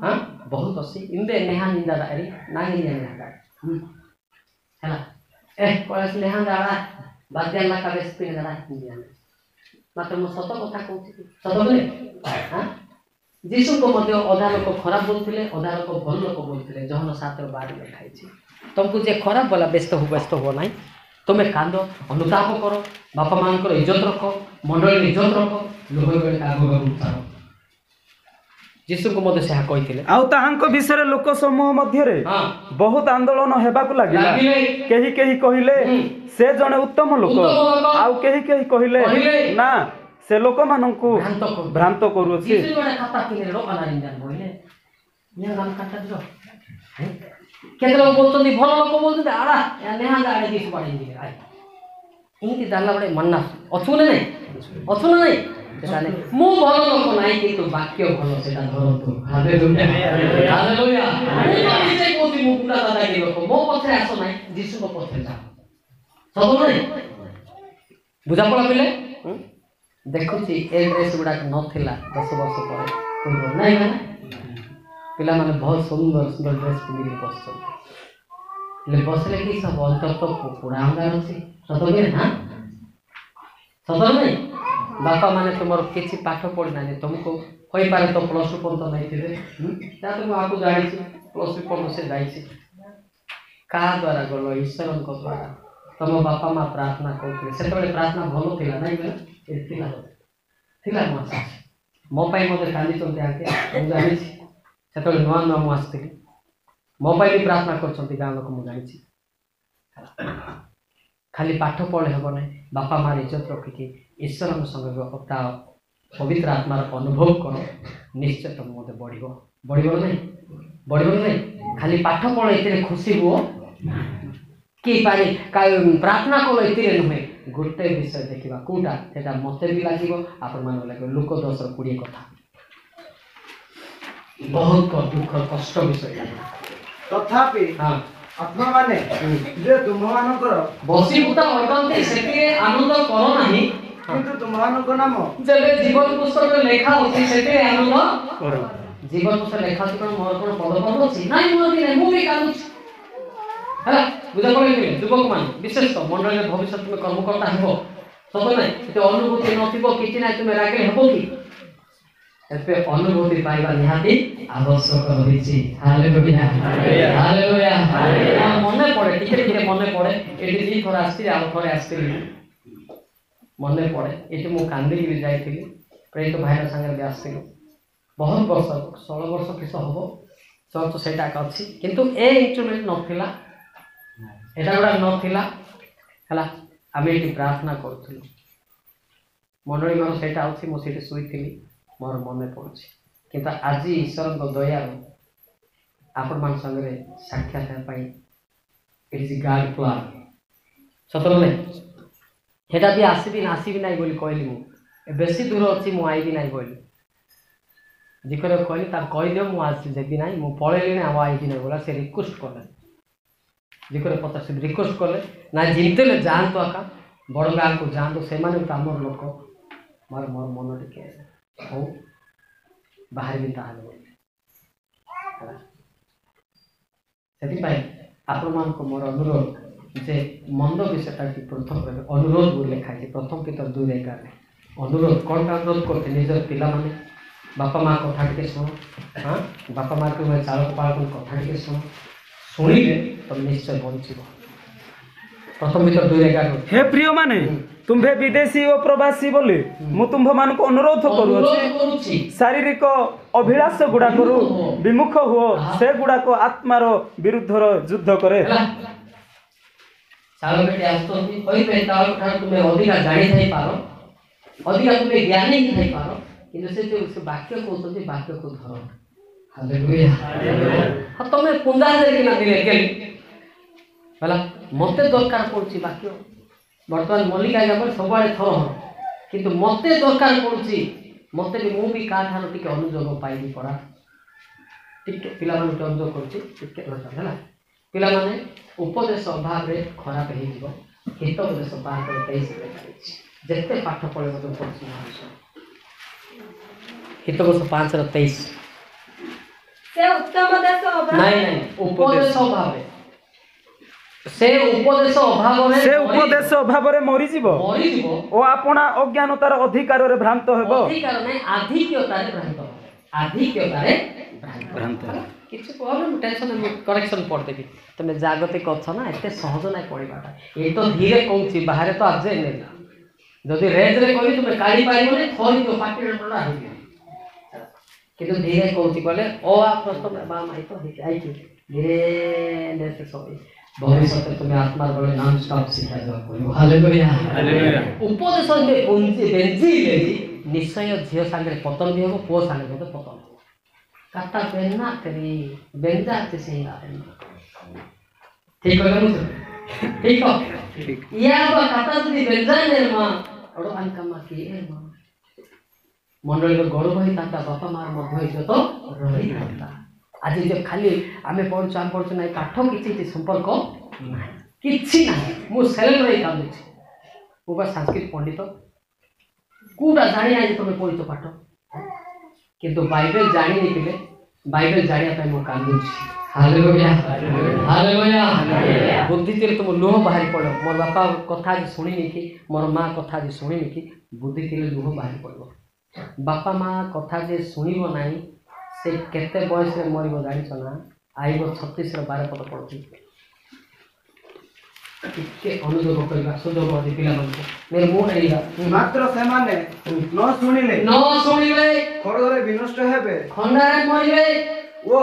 हाँ बहुत अच्छी इंदे नेहा निंदा दारी ना निंदा निंदा है ना कोई नेहा दारा बाध्य ला का बेस पे दारा निंदा मात्र मो सत कथा कहूची सत बोले हां जीसु को मध्य अधा लोक खराब बोलथिले अधा लोक भल लोक बोलथिले जहन 7:12 लिखाई छी तुमको जे खराब बोला व्यस्त हो नाही तुमे कांदो अनुताप करो बापा मान को इज्जत रखो मंडली इज्जत रखो लोग बेले आगो उठाओ जीसु को मते से कहिथिले आउ ताहांको विषय लोक समूह मध्य रे बहुत आंदोलन हेबाकु लागिला केही केही कहिले से जने उत्तम लोक आउ केही केही कहिले ना से लोक माननकु भ्रांत करूछि जीसु जने खाता किने रो अनारिन जान बोले या गाम काटा दिरो केते लोक बोलतोंदी भल लोक बोलतोंदी आडा या नेहा गाडे जीसु बाडी दिले आइ इनकी दाला बडे मन्ना अछु नै सेटा नै मो भल लोक नाही किंतु वाक्य भल सेटा धरतो हालेलुया हालेलुया मो निजे कोति मो पुरा दादा के लोक मो पछे आसो नाही जीसु को पछे जा सब नै बुझा पड़ा पिले देखुची ए ड्रेस गुडा नथिला 10 वर्ष पर नहीं माने पिला माने बहुत सुंदर सुंदर ड्रेस पिंदी बसो ले बसले कि सब अंतर तो पुरांगा अछि सतबे ना सतबे बापा माने तुमर किछि पाठ पढि ना तुमको होई पारे तो +2 पर्यंत नहीं थिले ता तो आपको जानि छी +2 पर्यंत से जाई छी का द्वारा गलो ईश्वर को द्वारा तुम बापा मां प्रार्थना करथि सेतबे प्रार्थना भलो थिला नहीं बे थिला मो पाई मते काली चलते आके हम जानि छी सेतबे नवा नवा मु आस्ते मो पाई भी प्रार्थना करछंती गां लोक मु जानि छी खाली पाठ पढ़े हेब नहीं बापा मार इज्जत रखिकी ईश्वर संग पवित्र आत्मार अनुभव कर निश्चय तुम मत बढ़ो नहीं खाली पाठ पढ़ ये खुशी हुओ कि प्रार्थना कल ये नुहे गोटे विषय देखा कौटा से मत भी लगे आपण मान लगे लोक 10-20 कथा बहुत दुख कष्ट विषय तथापि हाँ आत्मा माने जे तुममानकर बसीभूता अटंती सेतिरे आनंद करो नाही किंतु तुममानकर नाम जबे जीवन पुस्तक लेखा होछि सेतिरे आनंद करो जीवन पुस्तक लेखा होछि कोन मोर कोन पद अछि नाही मोर कि मु भी कानु हला बुझा पड़े कि युवक मान विशेष तो मंडल में भविष्य में कर्मकर्ता हेबो सब नाही ते अनुभूति नथिबो किछि नाही तुमे रागे हेबो कि एते अनुभूति पाइबा निहाती आवश्यक रहिछि हालेलुया हालेलुया मने पड़े टिके मने पड़े एटी दी थोड़ा आस्ती आ थोड़े आस्ती मने पड़े एटी मु कांदी भी जाइथिली प्रेरित भाईर संगे भी आस्ती बहुत वर्ष 16 वर्ष किस हबो सब तो सेटा अछि किंतु ए इंस्ट्रूमेंट नथिला एटा गुडा नथिला हला आमे एटी प्रार्थना करथुलु मनोरी घर सेटा अछि मो सेटी सुइथिली मोर मन पड़ुछि किंतु आज ईश्वर दया आपण मान संगे साक्षात पाई इज गॉड प्लान सतरे हेटा भी आसीबी ना बोली कहली मु बेसी दूर अच्छी मु आईबी ना बोली जिकर कहली कहीदिव मुझे ना मुझे पलैली ना आईबी ना बोला से रिक्वेस्ट कले जिकर पता से रिक्वेस्ट कले ना जिमते जातु आका बड़ गाँ को जातु से आमर लोक मोर मोर मन टे हो बाहर भी से आपण मान मोर अनुरोध जे मंद विषयटा कि प्रथम अनुरोध बोली लिखाई प्रथम पितर 2:11 अनुरोध कौन का अनुरोध करते निजर पिला माने बापा माँ कथा टे शुण हाँ बापा माँ को मैं चालक पालक कथा टे शुण शुणिले तुम निश्चय बंचब प्रथम पितर 2:11 हे प्रिय माने तुम्भे विदेशी और प्रवासी बोली मु तुम्भ मान को अनुरोध करूछि शारीरिक अभिलाष गुड़ा करू विमुख हुओ से गुड़ा को आत्मार विरुद्ध युद्ध करे चाल बेटे आसतोंती कहि पे ताल ठार तुमे अधिका जानि थाई पारो अधिका तुमे ज्ञानी थाई पारो किंतु से वाक्य कहते वाक्य को धर हालेलुया हां तुमे पुंजा दे कि ना दिले गेली भला मते दरकार पड़छि वाक्य वर्तमान मल्लिका जाबर सबले थर किंतु मते दरकार पड़छि मते भी मु भी का ठार टिके अनुजोग पाइबी पड़ा टिके पिला मन के अनुजोग करछि टिके होला पिला माने उपदेश अभाव रे खराब हो जीव हित उपदेश 5:23 जेते पाठ पढ़े मत पढ़छि हित उपदेश 5:23 से उत्तम देश अभाव नहीं उपदेश अभाव रे से उपदेश अभाव रे मरि जीव ओ आपना अज्ञानतार अधिकार रे भ्रांत हेबो अधिकार नहीं आधिक्यता रे भ्रांत किसी प्रॉब्लम टेंशन करेक्शन पढ़ देवी तुम जागतिक अच्छा ना एत सहज ना पढ़ाटा ये तो धीरे कहूँ बाहर तो आज नहीं जदि रेंज रे कह तुम काढ़ी पार थरी दो पार्टी कि धीरे कहूँ कहले ओ प्रश्न बा माई तो आई धीरे धीरे सब भविष्य तुम्हें आत्मार बड़े नॉन स्टॉप शिक्षा जाओ हालेलुया उपदेश बेंजी निश्चय झील सांगे पतन भी हम पुओ सांगे पतन काटा पेन्ना तेरी बेंजा से ठीक है ठीक हो या बा काटा से बेंजा ने मां ओडो अनकमा की ए मां मंडल को गौरव ही ताता बापा मार मध्य तो रही रहता आज जे खाली आमे पढ़छ आम पढ़छ नाही काठ किछि संपर्क नाही किछि नाही मु सेल रही काम छी मु बा संस्कृत पंडित कोडा जानि आज तमे पढ़ितो पाठ किंतु बाइबल जानि निकले बाइबल जानिया पे मो कांदु छी हालेलुया हालेलुया बुद्धि तेरे तुम लोह बाहर पड़ो मोर बापा कथा जे सुनि निकी मोर मां कथा जे सुनि निकी बुद्धि तेरे लोह बाहर पड़ो बापा मां कथा जे सुनिबो नाही से केते बयस रे मरिबो जानि छ ना आइबो 36 रे 12 पद पड़ती के अनुजोग करबा सुजोग अधि पिला मन मेरे मुंह नहीं मात्र से माने न सुनिले खड़गरे विनष्ट हेबे खंडारे मरिबे वो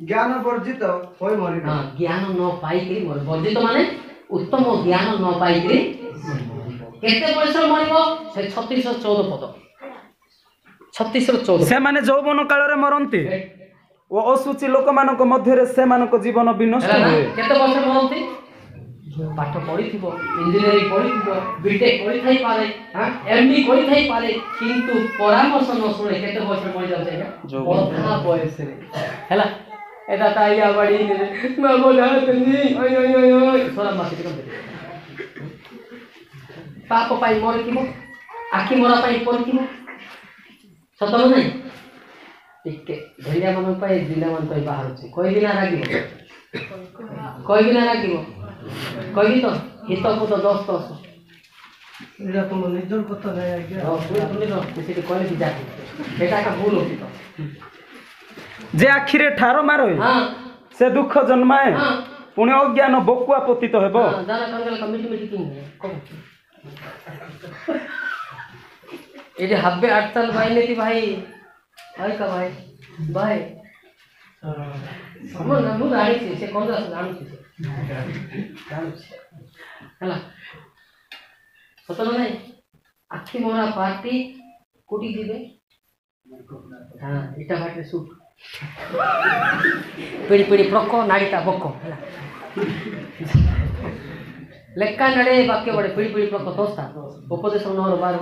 ज्ञान वर्जित होई मरिबे हां ज्ञान न पाई के मर वर्जित माने उत्तम ज्ञान न पाई के केते बयस रे मरिबो से 36 और 14 पद 36 और 14 से माने यौवन काल रे मरंती वो असुचि लोक मानक मध्य रे से मानक जीवन विनष्ट होए केते बयस रे मरंती पाठ पढ़ी थी इंजीनियरिंग पढ़ी थी बीटेक पढ़ी थाई पारे हां एमडी पढ़ी थाई पारे किंतु परामर्श न सुने केते बयस मरि जाउ छै बड़ा बयस रे हैला एटा ताइया बड़ी मैं बोला तनी ओय ओय ओय ओय सोरा मासी कम पाप पाई मोर किमो आखी मोरा पाई पर किमो सतम नहीं टिके धैर्य मन पाई जिला मन पाई बाहर छै कोई बिना रागिबो कहि तो हित को तो दोस्त तो इरा तुम निजर पता नहीं आ गया तुम नो किसी को कहले जा बेटा का भूल होती तो जे आखिरे ठारो मारो हां से दुख जन्माए हां पुणे अज्ञान बकुआ पतित हेबो हां जाना कंगल का मिटी किन कहो एजे हब्बे अटल भाई नेती भाई का भाई हम न मु गाड़ी से कौन सा जानु छी ହେଲା ସତ ନାହିଁ ଆଖି ମୋରା ପାର୍ଟି କୋଟି ଯିବେ ହଁ ଇଟା ବାଟରେ ସୁଟ ପିଡ଼ି ପିଡ଼ି ପ୍ରକ ନାଡ଼ିଟା ବକ ହେଲା ಲೆಕ್ಕ ನಡೆ ವಾಕ್ಯ ಬಡೆ ಪಿಡಿ ಪಿಡಿ ಪ್ರಕ ತೋಸ್ತ ಉಪದೇಶ ನವರು ಬಾರ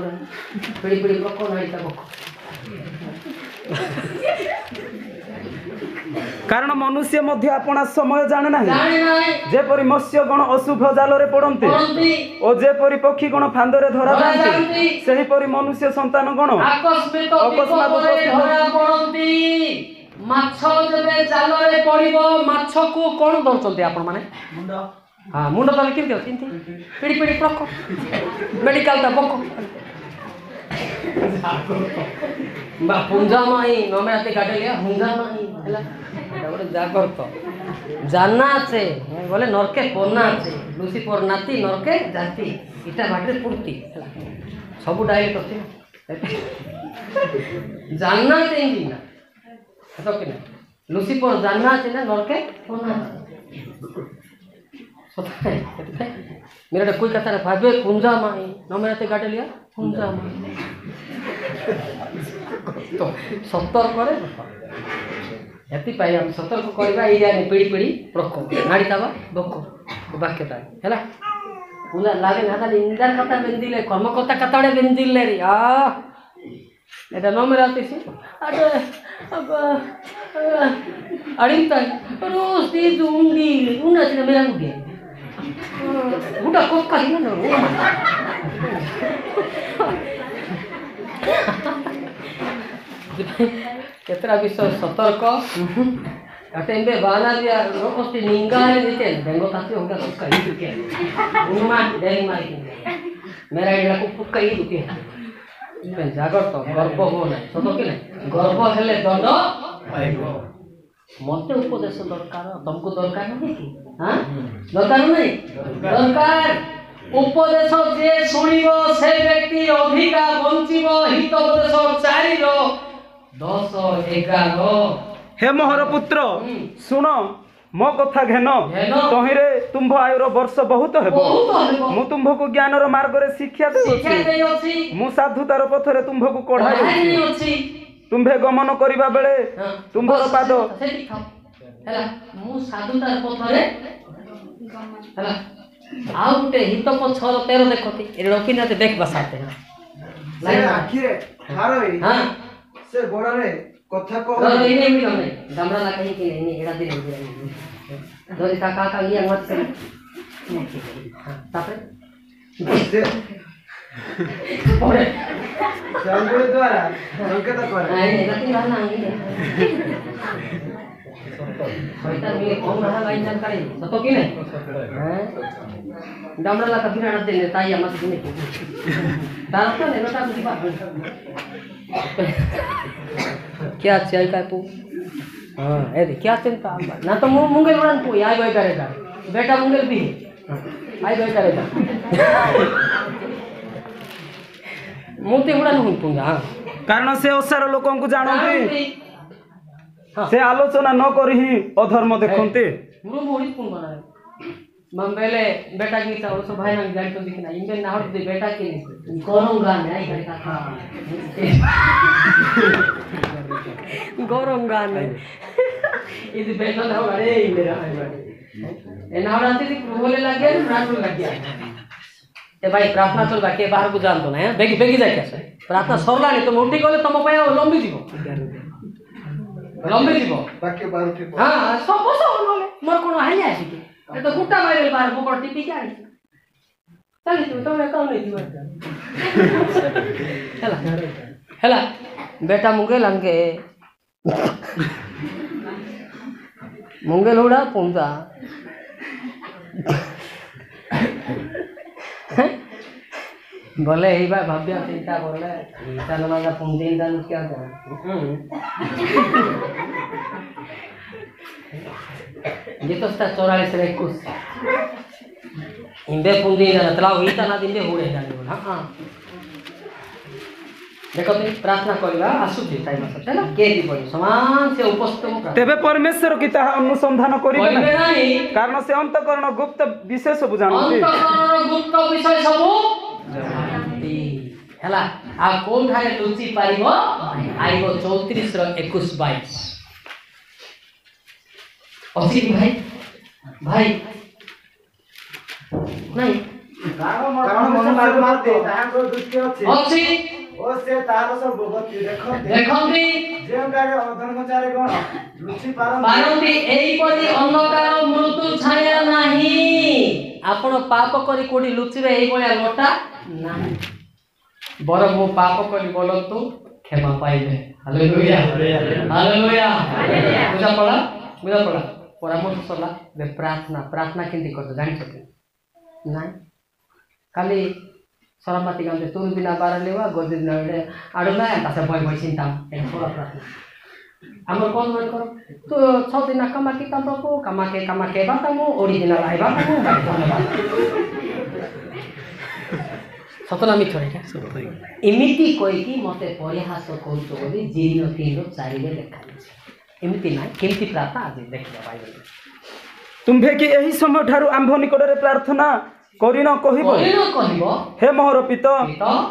ಪಿಡಿ ಪಿಡಿ ಪ್ರಕ ನಡೀತಾ ಬೇಕು कारण मनुष्य मध्य आपणा समय जाने ना जेपरी मत्स्य गण अशुभ जाल रे पड़ते और जेपरी पक्षी गण फांदरे धरा जाते सही परी मनुष्य संतान गण अकस्मात धरा पड़ती माछ जबे जाल रे पड़िबो माछ को कोन धरचंती आपण माने मुंड हां मुंड तले केमते चिंती पिडी पिडी प्रक मेडिकल ता बक बा पुंजा माई नमेते गाडलिया हुंजा माई हला ଗୋଟେ ଜାଗରତ ଜାନା আছে ବୋଲେ ନରକେ ପନା আছে ଲୁସିଫର ନାତି ନରକେ ଜାତି ଇଟା ବାଟରେ ପୂର୍ତ୍ତି ସବୁ ଡାଇରେକ୍ଟ ଅଛି ଜାନା ଚେଞ୍ଜି ନା ସତ କି ନା ଲୁସିଫର ଜାନା ଅଛି ନା ନରକେ ପନା ସତ मेरे कोई कथा नहीं भावे पुंजा माई नमेते गाडे लिया पुंजा माई तो सतर्क करे एति पाई हम सतर्क करबा एरिया ने पीड़ी पीड़ी प्रको गाड़ी ताबा बको वाक्यता हैला पुंजा लागे ना खाली इंदर कथा बेंदिले कर्म कथा कताडे बेंदिले रे आ एटा नमेरा आतिसी अरे अब अडिंता रोज दी दूंगी उना चिना मेरा गुगे उड़ा को करी ना केतरा विषय सतर्क अटेंबे बाना दिया रोकस्ती निंगा है देते बेंगो ताती होगा तो कहीं दुखे उन्मा डेंग मार के मेरा इला को पुक्का ही दुखे मैं जागर तो गर्व हो ना सतो कि नहीं गर्व हेले दंड पाइबो मते उपदेश दरकार तुमको दरकार नहीं कि हां दरकार नहीं दरकार उपदेश जे सुनिबो से व्यक्ति अधिका बंचिबो हित उपदेश चारिरो 10 11 हे मोहर पुत्र सुन मो कथा घेन तहिरे तुम्भ आयुर वर्ष बहुत हेबो मु तुम्भ को ज्ञान रो मार्ग रे शिक्षा देउछि मु साधुतार पथ रे तुम्भ को कढाई तुम्भे गमन करिबा बेले तुम्भर पाद हैला मु साधुतार पथ रे हैला आ गुटे हित पछर 13 देखति ए रखिनाते देख बसाते हैं से आखिरे हारोई हां से बड़ा रे कथा को इने भी हमने दामरा ला कहीं के नहीं एड़ा दिन धोरी काका का ये मत कर हां तापरे ओरे संगुल द्वारा संकेत कर नहीं लकी रहना नहीं शैतान में कौन रहा लाइन जानकारी सतो कि नहीं हैं दामरा ला कभी ना देने ताई मत देने दारता ने बेटा बुद्धि बात क्या चाहिए का तू हां ए क्या चिंता ना तो मुंगल उड़न को आई भाई करेगा बेटा मुंगल भी आई भाई करेगा मोती उड़न हुई पूंगा कारण से ओसार लोकन को जानती से आलोचना न करही अधर्म देखंते मुरु मोही पुन बना मंबेले बेटा की सब भाई ना जान तो दिखना इनके नाहर दे बेटा के नहीं गौरंगा नहीं करेगा गौरंगा नहीं इधर बेटा ना अरे मेरा ए नावराती थी बोले लग गया ना लग गया ए भाई प्रार्थना चल बाकी बाहर को जान तो ना बेगी बेगी जाए कैसे प्रार्थना सरला नहीं तो मोटी गले तुम पे लंबी जीवो लंबी जीवो बाकी बाहर उठी हां सब नले मोर कोन हानि आसी के ए तो गुटा मारे बाहर पकड़ टिपी के आनी चली तू तो मैं कौन नहीं जीव हैला हैला बेटा मुंगेल अंगे मुंगेल उड़ा पुंजा बोले ही बा भव्य चिंता बोले चल मागा पुंदिन दान क्या कर ये तो स्टा 44 रे कुछ इंदे पुंदिन दान तलाव इता ना दिंदे होड़े जाने बोला हां देखो तुम प्रार्थना करबा आसुची टाइम से चला के दी पड़ी समान से उपस्थित तेबे परमेश्वर की ताहा अनुसंधान करिबे नहीं कारण से अंतकरण गुप्त विषय सब जानते अंतकरण गुप्त विषय सब जानती हला आ कोन थारे लुचि पारिबो आइबो 34 रो 21 22 अछि भाई भाई नहीं କାରଣ ମନୁଷ୍ୟ ମାତ୍ରେ ତାହାଙ୍କ ଦୃଷ୍ଟି ଅଛି ଅଛି ଓ ସେ ତାର ସବୁ ଗତି ଦେଖନ୍ତି ଦେଖନ୍ତି ଯେଉଁଠାରେ ଅଧର୍ମଚାରୀ ଗଣ ଲୁଚି ପାରନ୍ତି ଏଇପରି ଅନ୍ଧକାର ମୃତ୍ୟୁ ଛାୟା ନାହିଁ। ଆପଣ ପାପ କରି କୋଉଠି ଲୁଚିବେ ଏଇଭଳିଆ ଲୋଟା ନାହିଁ। ବରଂ ମୁଁ ପାପ କରି ବୋଲନ୍ତୁ କ୍ଷମା ପାଇବେ। Hallelujah hallelujah. ବୁଝା ପଡା ପରାମର୍ଶ ସରିଲା। ପ୍ରାର୍ଥନା କେମିତି କରୁଛ ଜାଣିଛ କି ନାଇଁ? ଖାଲି ସରମାତି ଗାନ୍ଧୀ ତୁର ଦିନ ବାରଲେवा गोदी दिन आडुला तासे भय भय चिंता एन थोड़ा प्रार्थना हमर कोन मन करो तो 6 दिन कमा के काम प्रभु कमा के बात मु ओरिजिनल आइबा मु सतना मिठो रे एमिति कोइ की मते परिहास करतो बोली जीवन 3 रो 4 रे देखा एमिति ना केमति प्रार्थना आज देखिया बाइबल तुम्भे कि एही समय ठारू आंभ निकट रे प्रार्थना करिन कहिबो हे मोर पिता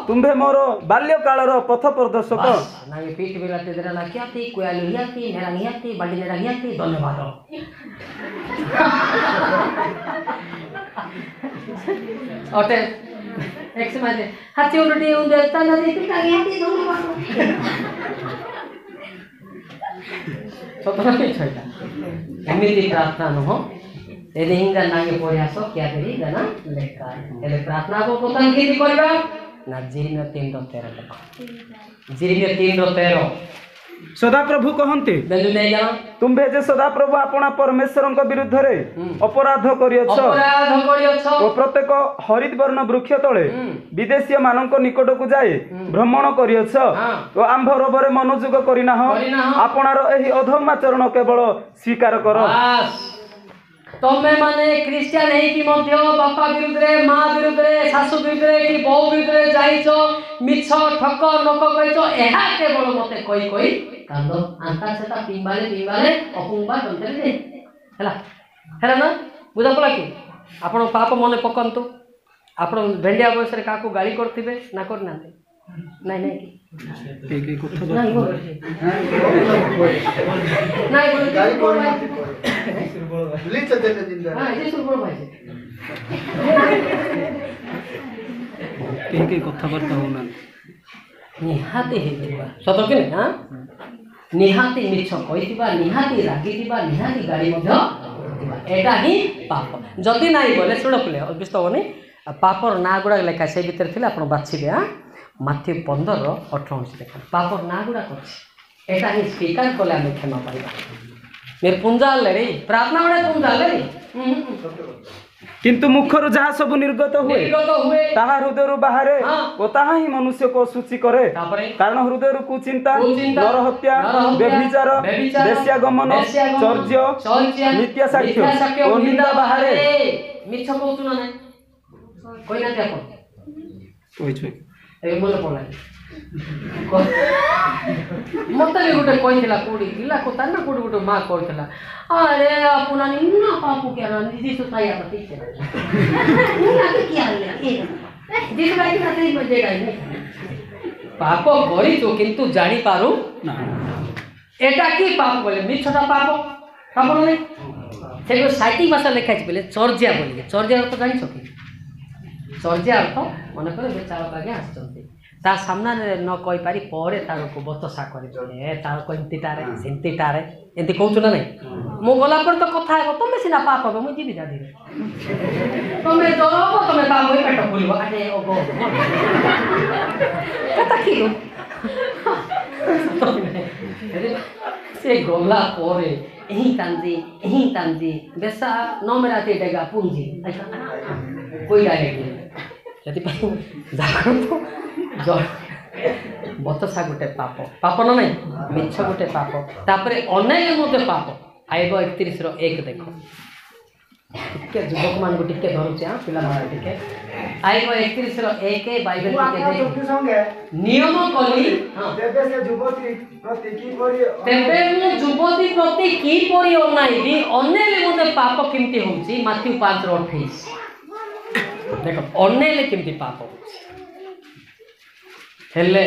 तुम्भे मोर बाल्य कालर पथ प्रदर्शक नागे पीठ बेलाते देरा लाकियाती कोयालु हियाती नेरा हियाती बाडी नेरा हियाती धन्यवाद ओटे एक्स माजे हाती उलटी उंदे तना दे पिटा हियाती धन्यवाद सतना के छैटा एमिति प्रार्थना न हो एले हिंगा नागे प्रयास क्या करी जाना लेखा एले प्रार्थना को पतन के करबा ना जिरिम 3:13 सदा प्रभु कहंते बेलु नै जाना तुम्भे जे सदा प्रभु आपना परमेश्वर विरुद्ध रे अपराध करियछ ओ प्रत्येक हरित वर्ण वृक्ष तळे विदेशी मानक निकट को जाए भ्रमण करियछ ओ आंभ रबरे मनोयोग करिना हो आपनार एही अधर्माचरण केवल स्वीकार करो। तमे माने क्रिश्चियन है कि मध्य बापा विरुद्ध रे मां विरुद्ध रे सासु विरुद्ध रे कि बहु विरुद्ध रे जाइछो मिछ ठक नक कहिछो एहा केवल मते कोई कांदो आंता सेता पिंबाले अपुंबा दंते दे हैला ना बुझा पड़ा कि आपण पाप मने पकंतु आपण भेंडिया बयस रे काकू गाली करथिबे ना करना नहीं के कथा नहीं गाली करना लिच देते दिन हां ये सुबह भाई के कथा वार्ता होना निहाती हेतिबा सत कि नहीं हां निहाती मिछ कहितिबा निहाती रागितिबा निहाती गाड़ी मध्य एटा ही पाप जदी नाही बोले सुन पले अबिस्त होनी पापर ना गुडा लेखा से भीतर थिले आपण बाछिबे हां माथ्यू 15:18 देखा पापर ना गुडा करछि एटा ही स्वीकार कले हम क्षमा पाइबा मेरे पुंजाल रे प्रार्थना बड़े पुंजाल रे किंतु मुखर जहाँ सब निर्गत हुए ताहा हृदय बाहरे ओ ताहा ही मनुष्य को सूची करे कारण हृदय कुचिंता नर हत्या व्यभिचार वेश्यागमन चर्य मिथ्या साक्ष्य ओ निंदा बाहरे मिछ कहतु ना नहीं कोई ना ते आपण कोई छै ए मन पडला मत भी गोटे कही कौड़ी पिला को ना कौड़ी गोटे माँ कहला अरे अपना ना पापू क्या निजी सुताया ठीक है पाप करी तो किंतु जानी पारू एटा की पाप बोले मिछटा पाप पाप नहीं से साहित्यिक भाषा लिखा बोले चर्या बोलिए चर्या अर्थ जानी कि चर्या अर्थ मन कर बेचारक आगे आसुँच ता सामना न कहि पारी परे तार को बतसा करि ए तार को एंतीटारे सेंतीटारे एंती कहू ना नहीं मो गला पर तो कथा है तुम सिना पाप हो मु जीवी जादी तुम जरब तुम पाप होई पेट फुलबो अरे ओगो कथा की से गला परे एही तांजी बेसा न मेराते डेगा पूंजी कोई डायरेक्ट जति जागृत बतसा गोटे पाप पाप न नहीं मिछ गोटे पाप तापर अनेक मध्य पाप आइब 31:1 देख टिके युवक मान को टिके धरुचे हां पिला मान टिके आइब 31:1 बाइबल टिके देख नियम कली हां तेबे से युवती प्रति की परि अनाइबी अनेक मध्य पाप केमती होउची माथ्यू 5:28 देखो अनेक केमती पाप होउची हेले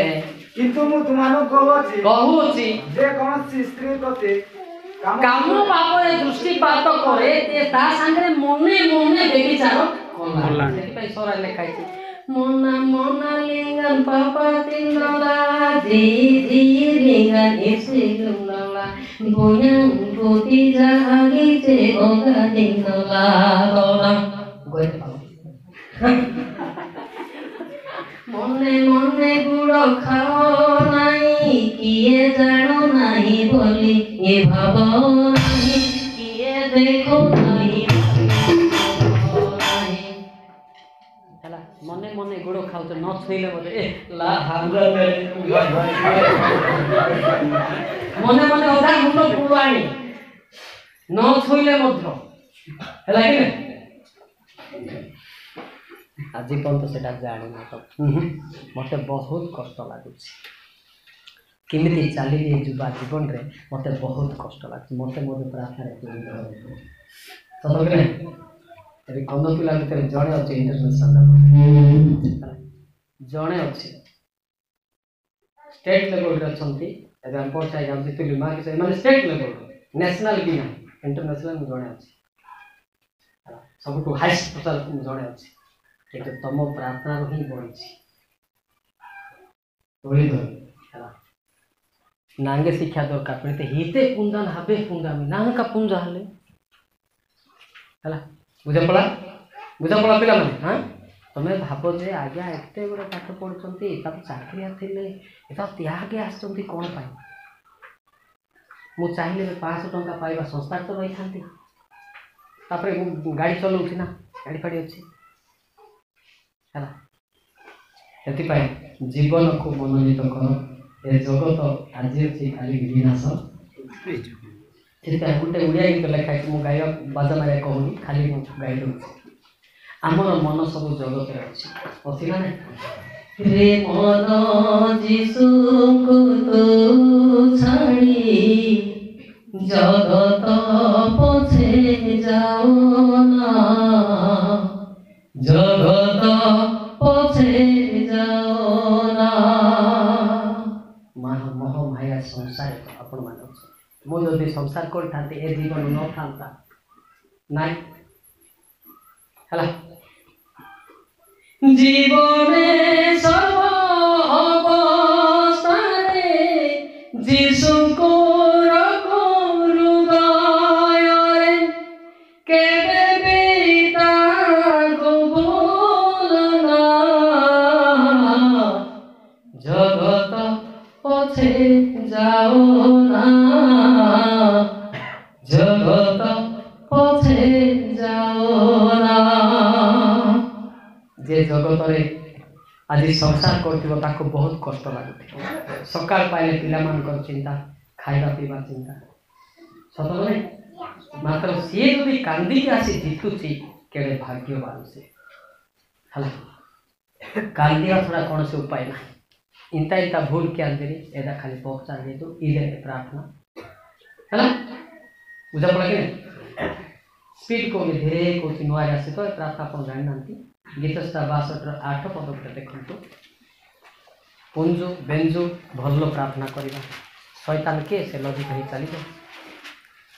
किंतु मु तुमानो कहूची कहूची जे कोनसी स्त्री प्रति काम बाबरे दृष्टिपात करे ते ता संगे मने मने देखि चारो कोला सेति सोरा लेखाइ छै मोना मोना लिंगन पापा तिनला जी जी लिंगन इसे गुंडला बोयं बोती जागी चे ओगा तिनला दोना गोय मने मने गुड़ खाओ नहीं किए जानो नहीं बोली ये भावो नहीं किए देखो नहीं चला मने मने गुड़ खाओ तो न छुईले बोले ए ला हांगा मने मने ओदा मुंडो पुराणी न छुईले मध्य हैला कि आज पर्यंत सेटा जानी ना तो मते बहुत कष्ट लागुଛି केमिति चली जुवा जीवन रे मते बहुत कष्ट लागुଛି मते मोर प्रार्थना रे सतोगे एबे कोन पिला भीतर जणे अछि इंटरनेशनल जणे अछि स्टेट लेवल रे छंती एबे हम पहुंचाई हम जितली मार्क से माने स्टेट लेवल नेशनल भी ना इंटरनेशनल में जणे अछि सब तो हाईएस्ट टोटल जणे अछि किंतु तम प्रार्थना रो ही बढ़ी तोली हला नांगे शिक्षा दरकार पड़ते हिते पुंजान हबे पुंजा में नांग का पुंजा हले हला बुझा पड़ा पिला माने हां तमे भाबो जे आज्ञा एते बड़ पाठ पढुचंती तब चाकरी आथिले एता त्यागे आछंती कोन पाई मु चाहिले 500 टंका पाइबा संस्था तो रही थांती तापरे गाड़ी चलाउछि ना गाड़ी फाड़ी अछि हला एति पाई जीवन को मनोनीत कर ए जगत आज अछि खाली विनाश एटा गुटे उडिया गीत लेखाइ मु गाय बाजा मारे कहूनी खाली मु गाय दउ हमर मन सब जगत रे अछि अछि ना रे मन जीसु को तो छाड़ी जगत पछे जाओ ना जगत पछे जाओ ना मोह माया संसार आपण मान मो यदि संसार कर थाते ए जीवन न थांता नाइ हला जीवने सब अवस्थारे जीसु को रखो हृदय रे केबे बेता को बोलना जगत पछे जाओ ना जगत पछे जाओ ना जे जगत रे आज संसार करथिबो ताको बहुत कष्ट लागुथि सकाळ पाइले पिला मानकर चिंता खाइबा पीबा चिंता सतो नै मात्र से जदि कांदी के आसी जितुछि केडे भाग्यवान से हला कांदिया थोड़ा कौन से उपाय नहीं इंता इंता भूल के अंदरी एदा खाली पहुंचा दे तो इधर प्रार्थना हला बुझा पड़ा के स्पीड को धीरे को नुआ आसे तो प्रार्थना अपन जानि नांती गीतस्ता 62 8 पद पे देखंतु पुंजु बेंजु भल्लो प्रार्थना करिबा शैतान के से लजिक हे चली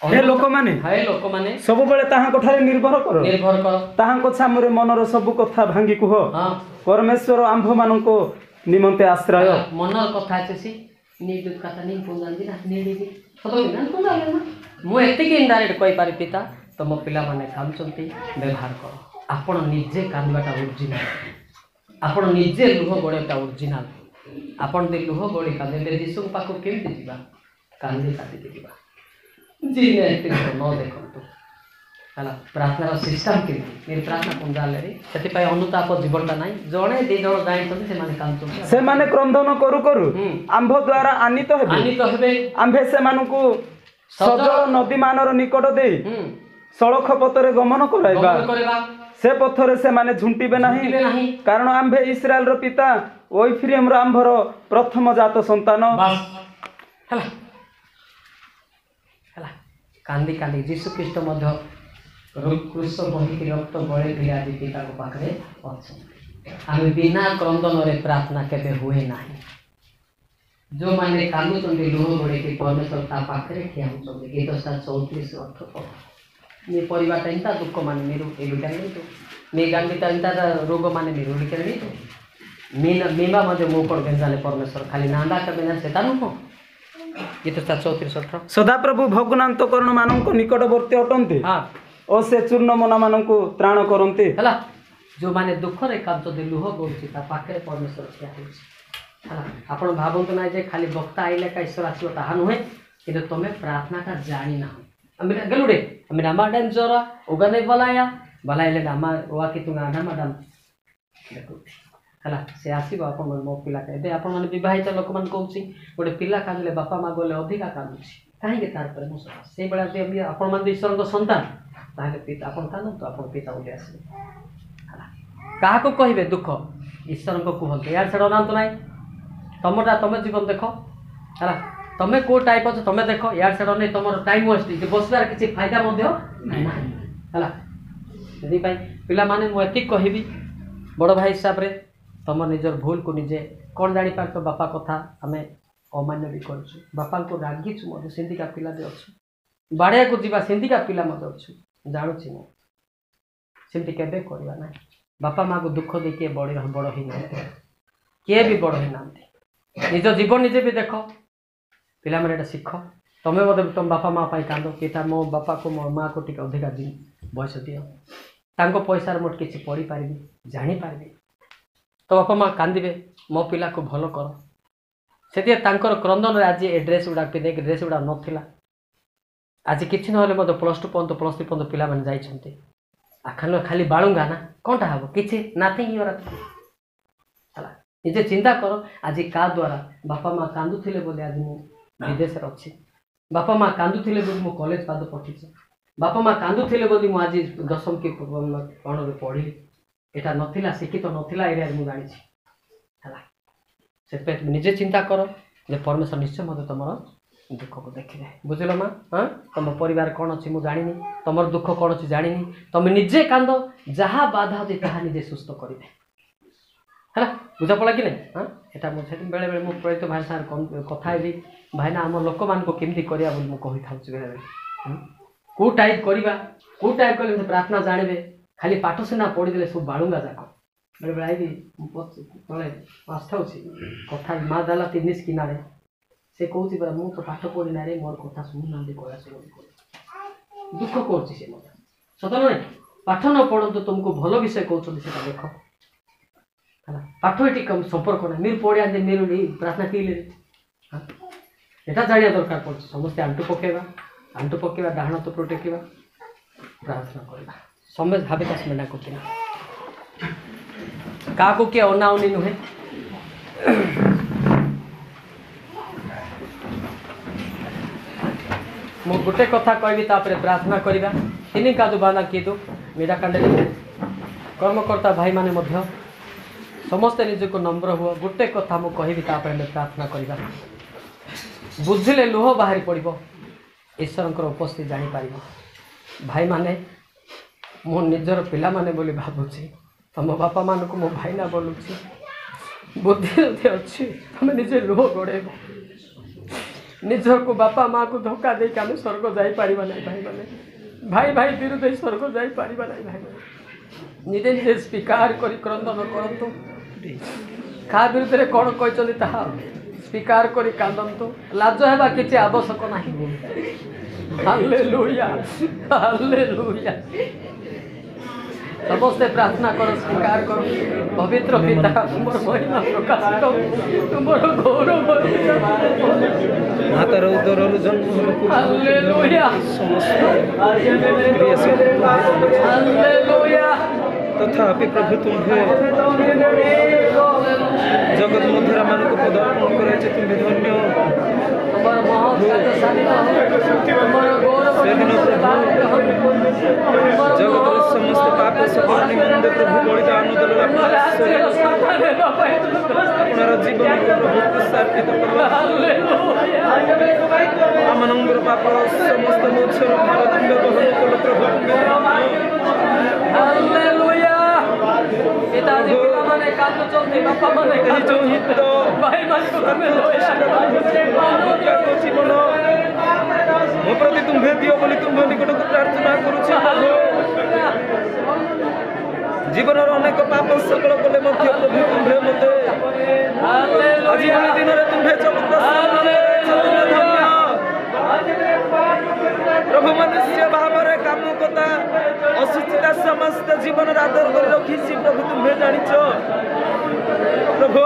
हे लोक माने सब बेले ताहा कोठारे निर्भर कर ताहा को सामरे मनर सब कथा भांगी कुह परमेश्वर आंभ मानको निमंते आश्रय मनर कथा छसी निर्दुत कथा नहीं पुंजान दिना निर्दि सतो ना पुंजान ना मु एते के इनडायरेक्ट कहि पारि पिता तम पिला माने कामचंती व्यवहार कर आपण निजे कानबाटा ओरिजिनल आपण निजे लुह गोडेटा ओरिजिनल आपण दे लुह गोडे कादे जीसु पाको केमति दिबा कांदे काटी दिबा जीने एते न देखंतु हला प्रार्थना सिस्टम के मेरी प्रार्थना पुंजाले रे सेति पय अनुताप जीवनटा नाही जणे दे जण जाइतନ୍ତି से माने कामचंती से माने क्रंदन करू करू आंभ द्वारा आनित हेबे आंभे से मानकु सजल नदी मानर निकट दे सड़क पथरे गमन कराइबा से पथरे से माने झुंटीबे नाही कारण आंभे इस्राएल रो पिता ओइफ्रेम रो आंभर प्रथम जात संतान बस हला हला कांदी कांदी जीसु ख्रीष्ट मध्य क्रूस बही रक्त गळे भी आज पिता को पाखरे अछि आमे बिना क्रंदन रे प्रार्थना केबे हुए नाही जो मैंने कांदुचंदी लुह बड़े कि परमेश्वर ता पाखरे ठिया होचंदी गीत 34 अर्थ को मी परिवार इंता दुख माने मेरो एलुटा नहीं तो मी गांधी इंता रोग माने मेरो एलुटा नहीं तो मीमा मध्ये मोकड़ गेंजाले परमेश्वर खाली नांदा कबिना सेतानु को गीत 34 अर्थ सदाप्रभु भग्नान्तकरण मानक निकटवर्ती अटन्ते और से चूर्ण मना मानक त्राण करन्ते हला जो माने दुख रे कांचदे लुह बोलछि ता पाखरे परमेश्वर ठिया होछि हला आपण भाबंत ना जे खाली वक्ता आइले का ईश्वर आसीबो ताहा नुहे किंतु तमे प्रार्थना का जानि ना अमिना गलुडे अमिना माडन जोरा उगने बलाइले नामा ओआ कि तुंगा आधा मैडम हला से आसीबो आपण मो पिला के दे आपण माने विवाहित लोक मान कहउछि गोटे पिला कांदले बापा मा गले अधिका कांदुछि काहे के तार पर मुस से बेला जे आपण मान ईश्वर को संतान ताहे पिता आपण कान तो आपण पिता उले आसी हला काहा को कहिबे दुख ईश्वर को कहते यार छड़ ना तो नाही तमरा तमे जीवन देखो हला तमे को टाइप छ तमे देखो यार छड़ नै तमरो टाइम वेस्ट जे बसबार किछि फायदा मध्य नाही हला यदि भाई पिला माने मु एति कहिबी बड़ भाई हिसाब रे तुम निजर भूल को निजे कौन जानी पार तो बापा कथा आम अमान्य भी कर बापा को रागिचु सिंधिका पिला भी अच्छु बाड़िया को जीवा सिंधिका पिला अच्छु जानुची मुझे केबे करवा ना बापा माँ को दुख दे किए बड़ बड़ ही ना किए भी बड़ ही ना निज जीवन निजे भी देख पिला मैंने शिख तुम्हें मतलब तुम बापा माँ कांद कि मो बापा को मो माँ को टिके अधिका दिन बयस दियो पैसा मोट किसी पढ़ी पारि जापारि तो बापा माँ कांदे मो पिला को भल कर से क्रंदन आज ए ड्रेस गुड़ा पिंधे ड्रेस गुड़ा नाला आज किसी ना +2 पर्यंत +3 पर्यंत पिला मैंने जाइए आखान खाली बालुंगा ना कौनटा हम कि नाथिंग है निजे चिंता कर आज का द्वारा बापा माँ कांदुले बोले आज मुझे विदेश अच्छी बापा माँ कांदुले बोली मो कॉलेज पाद पठिछ बापा माँ कांदुले बोली मुझे आज 10वीं की कौन पढ़ी एटा नथिला शिक्षित तो नथिला एरिया मु जानी से निजे चिंता कर जे परमेश्वर निश्चय मत तुम दुख को देखिए बुझल माँ हाँ तुम परिवार कौन अच्छी मुझे जानी तुम दुख कौन अच्छी जानी तुम निजे कांद जहाँ बाधा अच्छी ताहा निजे सुस्थ करेंगे है बुझा पड़ा कि नहीं हाँ यहाँ मुझे बेले बेले मुझे प्रेरित भाई सारे कथा है भाईना आम लोक मान केमती करा मुझे कही बेले बेले कौ टाइप करवा कौ टाइप कले प्रार्थना जानवे खाली पाठ सीना पढ़ीदे सब बालुंगा जाक बेले बेले आई तले आस्था कथा माँ दाला 3 किनारे से कहती पा मुझे तो पाठ पढ़ी ना रे मोर कथा शुणु ना कया शुणु दुख कर सत ना पाठ न पढ़ तो तुमको भल विषय कहते देख पाठ ये कम संपर्क ना मेरे पढ़िया मेरे प्रार्थना कले यहाँ जाना दरकार पड़े समस्ते आंटू पकेवा डाण तो टेकिवा प्रार्थना करवा समझ भावे का स्मरणा को क्या किए अनाउनी नुहे मु गोटे कथा कहबी प्रार्थना करवा 3 कादु बाना किदु मीरा कांडे कर्मकर्ता भाई माने मध्य समस्ते निजको नम्र हुआ गोटे कथा मु कहबी प्रार्थना करवा बुझिले लुह बाहरी पड़ो ईश्वर उपस्थिति जापर भाई माने मो निजर पिला माने बोली भावुची तुम बापा मान को मो भाई ना बोलुची बुद्धि अच्छी तुम निजे लुह गड़ेब निजर को बापा माँ को धोखा दे आम स्वर्ग जापर ना भाई माने भाई भाई विरुद्ध स्वर्ग जापर ना भाई माने निजे निजे स्वीकार कर क्रंदन करतु क्या विरुद्ध कौन कहते ताहा स्वीकार कर कांदतु लाज हेबा किसी आवश्यक नहीं हालेलुया हालेलुया समस्ते प्रार्थना कर स्वीकार कर पवित्र पिता तुम महिमा प्रकाशित तुम गौरव मातार उदर जन्म हालेलुया हालेलुया तथापि प्रभु तुम्हें जगत मध्यरा मान को पदार्पण करे तुम्हें धन्य जगत समस्त पाप सकल निमंत प्रभु बलिदान अपनार जीवन को प्रभु प्रसारित आमनंगर पाप समस्त मोक्षर भारतंड बहन कल प्रभु हालेलुया पिताजी पिता माने कांदु କରୁଛନ୍ତି ବାପା ମାନେ ଭାଇ ମାନଙ୍କୁ ତୁମେ ଜୀବନ ମୋ ପ୍ରତି ତୁମ୍ଭେ ଦିଅ ବୋଲି ତୁମ୍ଭ ନିକଟକୁ ପ୍ରାର୍ଥନା କରୁଛି। ଜୀବନର ଅନେକ ପାପ ସକଳ କଲେ ମଧ୍ୟ ପ୍ରଭୁ ତୁମ୍ଭେ ମୋତେ ଆଜି ଭଳି ଦିନରେ ତୁମ୍ଭେ ପ୍ରଭୁ ମନୁଷ୍ୟ ଭାବରେ କାମ କଥା ଅସୁସ୍ଥତା ସମସ୍ତ ଜୀବନର ଆଦର କରି ରଖିଛି। ପ୍ରଭୁ ତୁମ୍ଭେ ଜାଣିଛ ପ୍ରଭୁ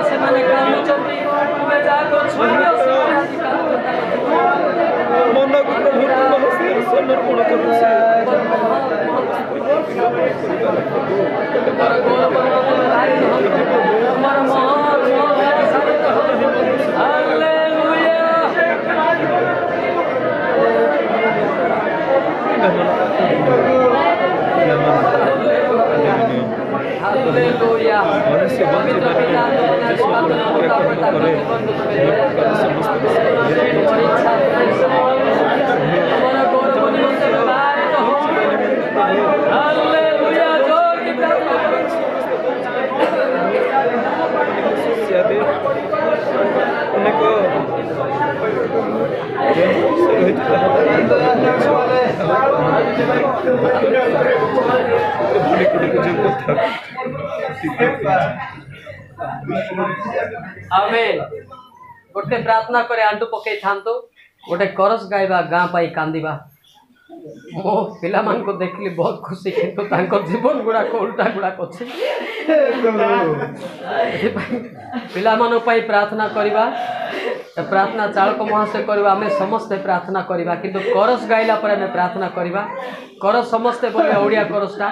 ସେମାନେ କାନ୍ଦୁଛନ୍ତି ମନକୁ ପ୍ରଭୁ ତୁମ ହସ୍ତରେ ସମର୍ପଣ କରୁଛି। आमेन। गोटे प्रार्थना करे आंटू पकई थांतो गोटे करस गाइबा गाँ पाई कांदिबा मो पिला मान को देखली बहुत खुशी किंतु तांको जीवन गुड़ाक उल्टा गुड़ाक अच्छे पिला मान पाई प्रार्थना करिबा प्रार्थना चालक महाशय करवा आम समस्ते प्रार्थना करवा किंतु करस गाइला पर आम प्रार्थना करवा करस समस्ते बोले ओडिया करसटा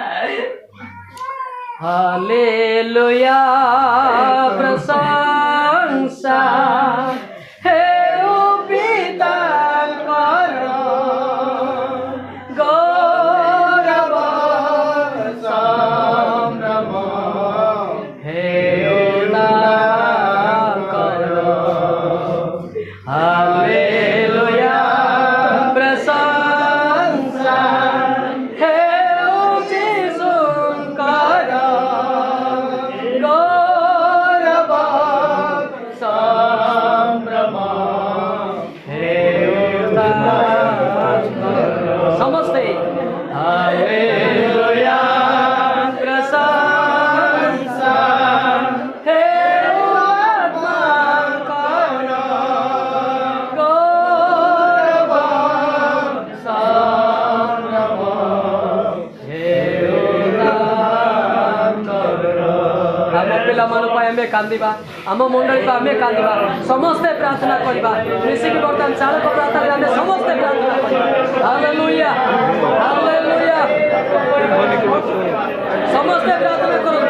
हालेलुया प्रशंसा हे ओ पिता करो गौरव संभ्रम हे ओ नाम करो हालेलुया प्रशंसा हे ओ यीशु करो गौरव संभ्रम हे ओ नाम करो समस्ते हालेलुया प्रशंसा हे ओ आत्मा करो गौरव संभ्रम हे ओ नाम करो आम पिला मान आम कांदिबा आम मंडली आम कांदिबा समस्ते प्रार्थना करवा मिसिक बर्तमान चालक प्रार्थना आम समस्ते प्रार्थना करवा हालेलुया हालेलुया समस्ते प्रार्थना करो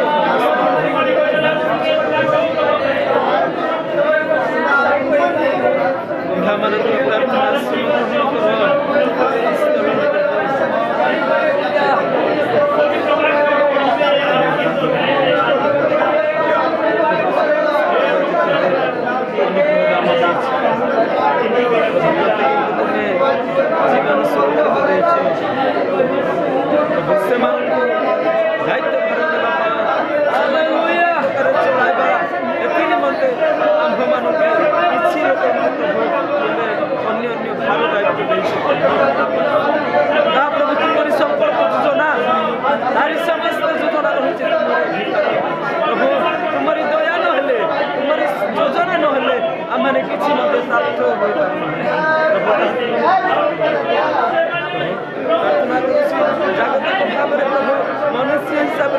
मनुष्य हिसाब से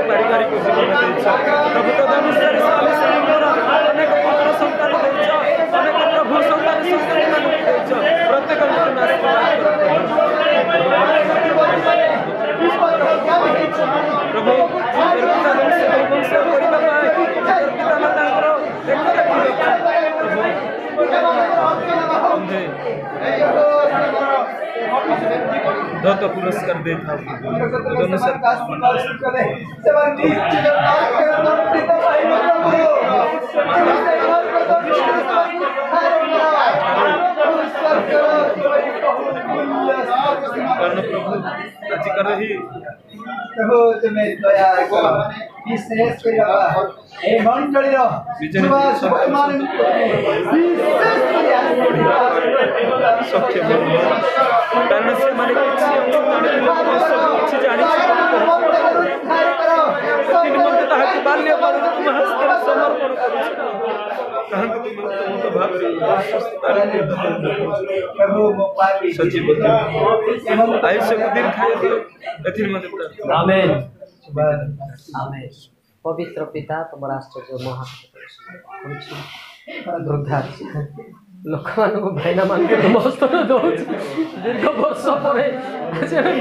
पारिवारिक जीवन प्रभु तदनुसार स्वामी स्त्रीଙ୍କର ଅନେକ ପୁତ୍ର ସନ୍ତାନ ଦେଇଛ ଅନେକ ପ୍ରଭୁ ସନ୍ତାନ ସନ୍ତାନମାନଙ୍କୁ ଦେଇଛ ପ୍ରତ୍ୟେକଙ୍କୁ ତୁମେ ଆଶୀର୍ବାଦ କର ପ୍ରଭୁ ବଂଶ କରିବା ପାଇଁ ପିତା ମାତାଙ୍କର ଦେଖ ଦେଖିବା दत्त पुरस्कार देता तदनुसार कारण ଆଜିକାର ଏହି ପ୍ରଭୁ ତୁମେ ଦୟା କର ବିଶେଷ କରି ଏ ମଣ୍ଡଳୀର ଯୁବ ଯୁବକମାନଙ୍କୁ ବିଶେଷ କରି ସକ୍ଷମ କାରଣ ସେମାନେ କିଛି କିଛି ଜାଣିଛନ୍ତି ତାହାକୁ ବାଲ୍ୟ ତୁମ ହସ୍ତରେ ସମର୍ପଣ କରୁଛି ପ୍ରଭୁ ମୋ ପାପୀ ସଜୀବ ଆୟୁଷକୁ ଦୀର୍ଘାୟୁ ଦିଅ ଏଥିନିମନ୍ତେ आमेन आमेन पवित्र पिता तुम आश्चर्य वृद्धा लोक मान भाईना मान तुम हस्तर दौर दीर्घ वर्ष पर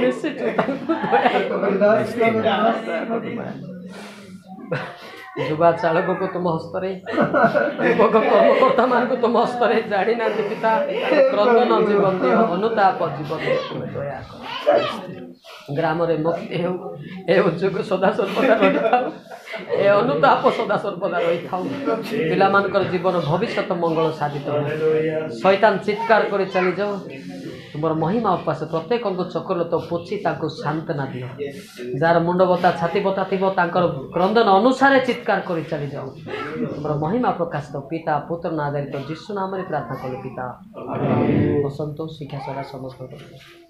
मिशिचु युवा चालक को तुम हस्तर युवक कर्मकर्ता मान तुम हस्तर जाणी ना पिता क्रंदन जीवन दियो अनुताप जीवन तुम दया ग्राम मुक्ति हो उद्योग सदा सर्वदा रही था ए अनुताप सदा सर्वदा रही था पिला मानकर जीवन भविष्य मंगल साधित हो शैतान चित्कार कर चली जाओ तुम महिमा उपास प्रत्येक चक्र तो पोछि सांत्वना दियो जार मुंड बता छाती बता थी क्रंदन अनुसार चित्कार कर चली जाओ तुम महिमा प्रकाशित पिता पुत्र आधारित जीशु नाम प्रार्थना कल पिता बसंत शिक्षा सदा समस्त